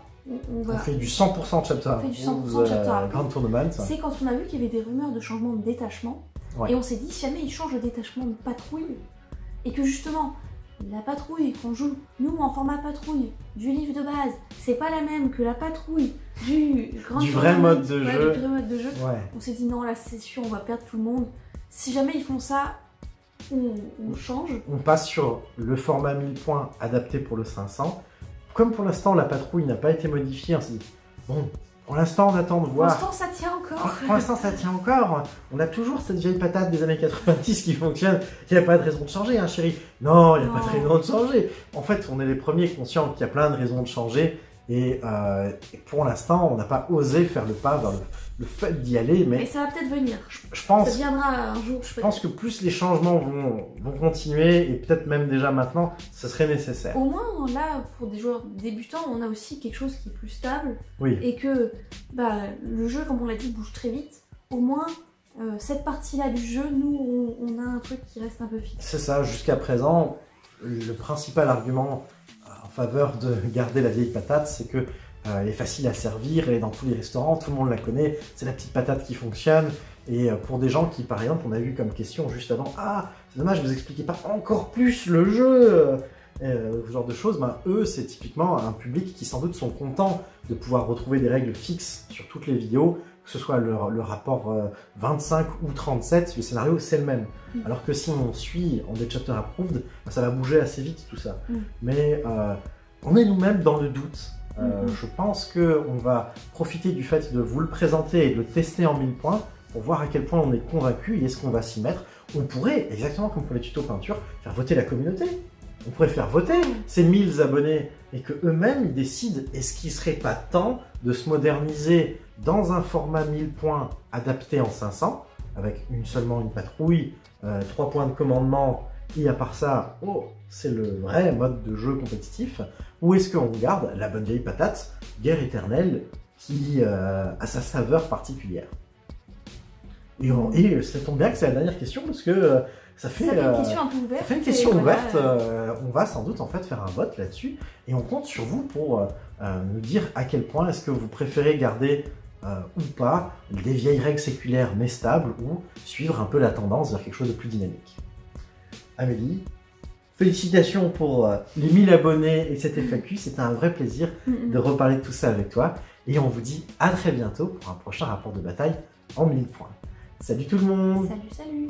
on fait du 100% chapter approved, Grand Tournament. C'est quand on a vu qu'il y avait des rumeurs de changement de détachement, et on s'est dit, si jamais il change de détachement de patrouille, et que justement, la patrouille qu'on joue, nous en format patrouille, du livre de base, c'est pas la même que la patrouille du vrai mode de jeu. Du vrai mode de jeu. On s'est dit, non, là c'est sûr, on va perdre tout le monde. Si jamais ils font ça, on change. On passe sur le format 1000 points adapté pour le 500. Comme pour l'instant la patrouille n'a pas été modifiée, on s'est dit, bon, pour l'instant on attend de voir. Pour l'instant ça tient encore. Pour l'instant ça tient encore. On a toujours cette vieille patate des années 90 qui fonctionne. Il n'y a pas de raison de changer, hein chérie. Non, il n'y a pas de raison de changer. En fait, on est les premiers conscients qu'il y a plein de raisons de changer. Et pour l'instant, on n'a pas osé faire le pas vers le fait d'y aller, mais ça va peut-être venir. Je pense. Ça viendra un jour. Je pense que plus les changements vont continuer, et peut-être même déjà maintenant, ce serait nécessaire. Au moins, là, pour des joueurs débutants, on a aussi quelque chose qui est plus stable. Oui. Et que le jeu, comme on l'a dit, bouge très vite. Au moins, cette partie-là du jeu, nous, on a un truc qui reste un peu fixe. C'est ça. Jusqu'à présent, le principal argument en faveur de garder la vieille patate, c'est que elle est facile à servir, elle est dans tous les restaurants, tout le monde la connaît, c'est la petite patate qui fonctionne. Et pour des gens qui, par exemple, on a eu comme question juste avant, ah, c'est dommage, vous expliquez pas encore plus le jeu, ce genre de choses, eux, c'est typiquement un public qui sans doute sont contents de pouvoir retrouver des règles fixes sur toutes les vidéos, que ce soit le rapport 25 ou 37, le scénario c'est le même. Alors que si on suit en des chapter approved, ça va bouger assez vite tout ça. Mais on est nous-mêmes dans le doute. Je pense qu'on va profiter du fait de vous le présenter et de le tester en 1000 points pour voir à quel point on est convaincu et est-ce qu'on va s'y mettre. On pourrait, exactement comme pour les tutos peinture, faire voter la communauté. On pourrait faire voter ces 1000 abonnés et qu'eux-mêmes ils décident est-ce qu'il ne serait pas temps de se moderniser dans un format 1000 points adapté en 500 avec seulement une patrouille, 3 points de commandement et à part ça, c'est le vrai mode de jeu compétitif, ou est-ce qu'on garde la bonne vieille patate, guerre éternelle, qui a sa saveur particulière. Et ça tombe bien que c'est la dernière question parce que ça fait une question un peu ouverte. Ça fait une question ouverte. On va sans doute en fait faire un vote là-dessus et on compte sur vous pour nous dire à quel point est-ce que vous préférez garder ou pas des vieilles règles séculaires mais stables ou suivre un peu la tendance vers quelque chose de plus dynamique. Amélie, félicitations pour les 1000 abonnés et cet FAQ, c'était un vrai plaisir de reparler de tout ça avec toi et on vous dit à très bientôt pour un prochain rapport de bataille en 1000 points. Salut tout le monde! Salut, salut!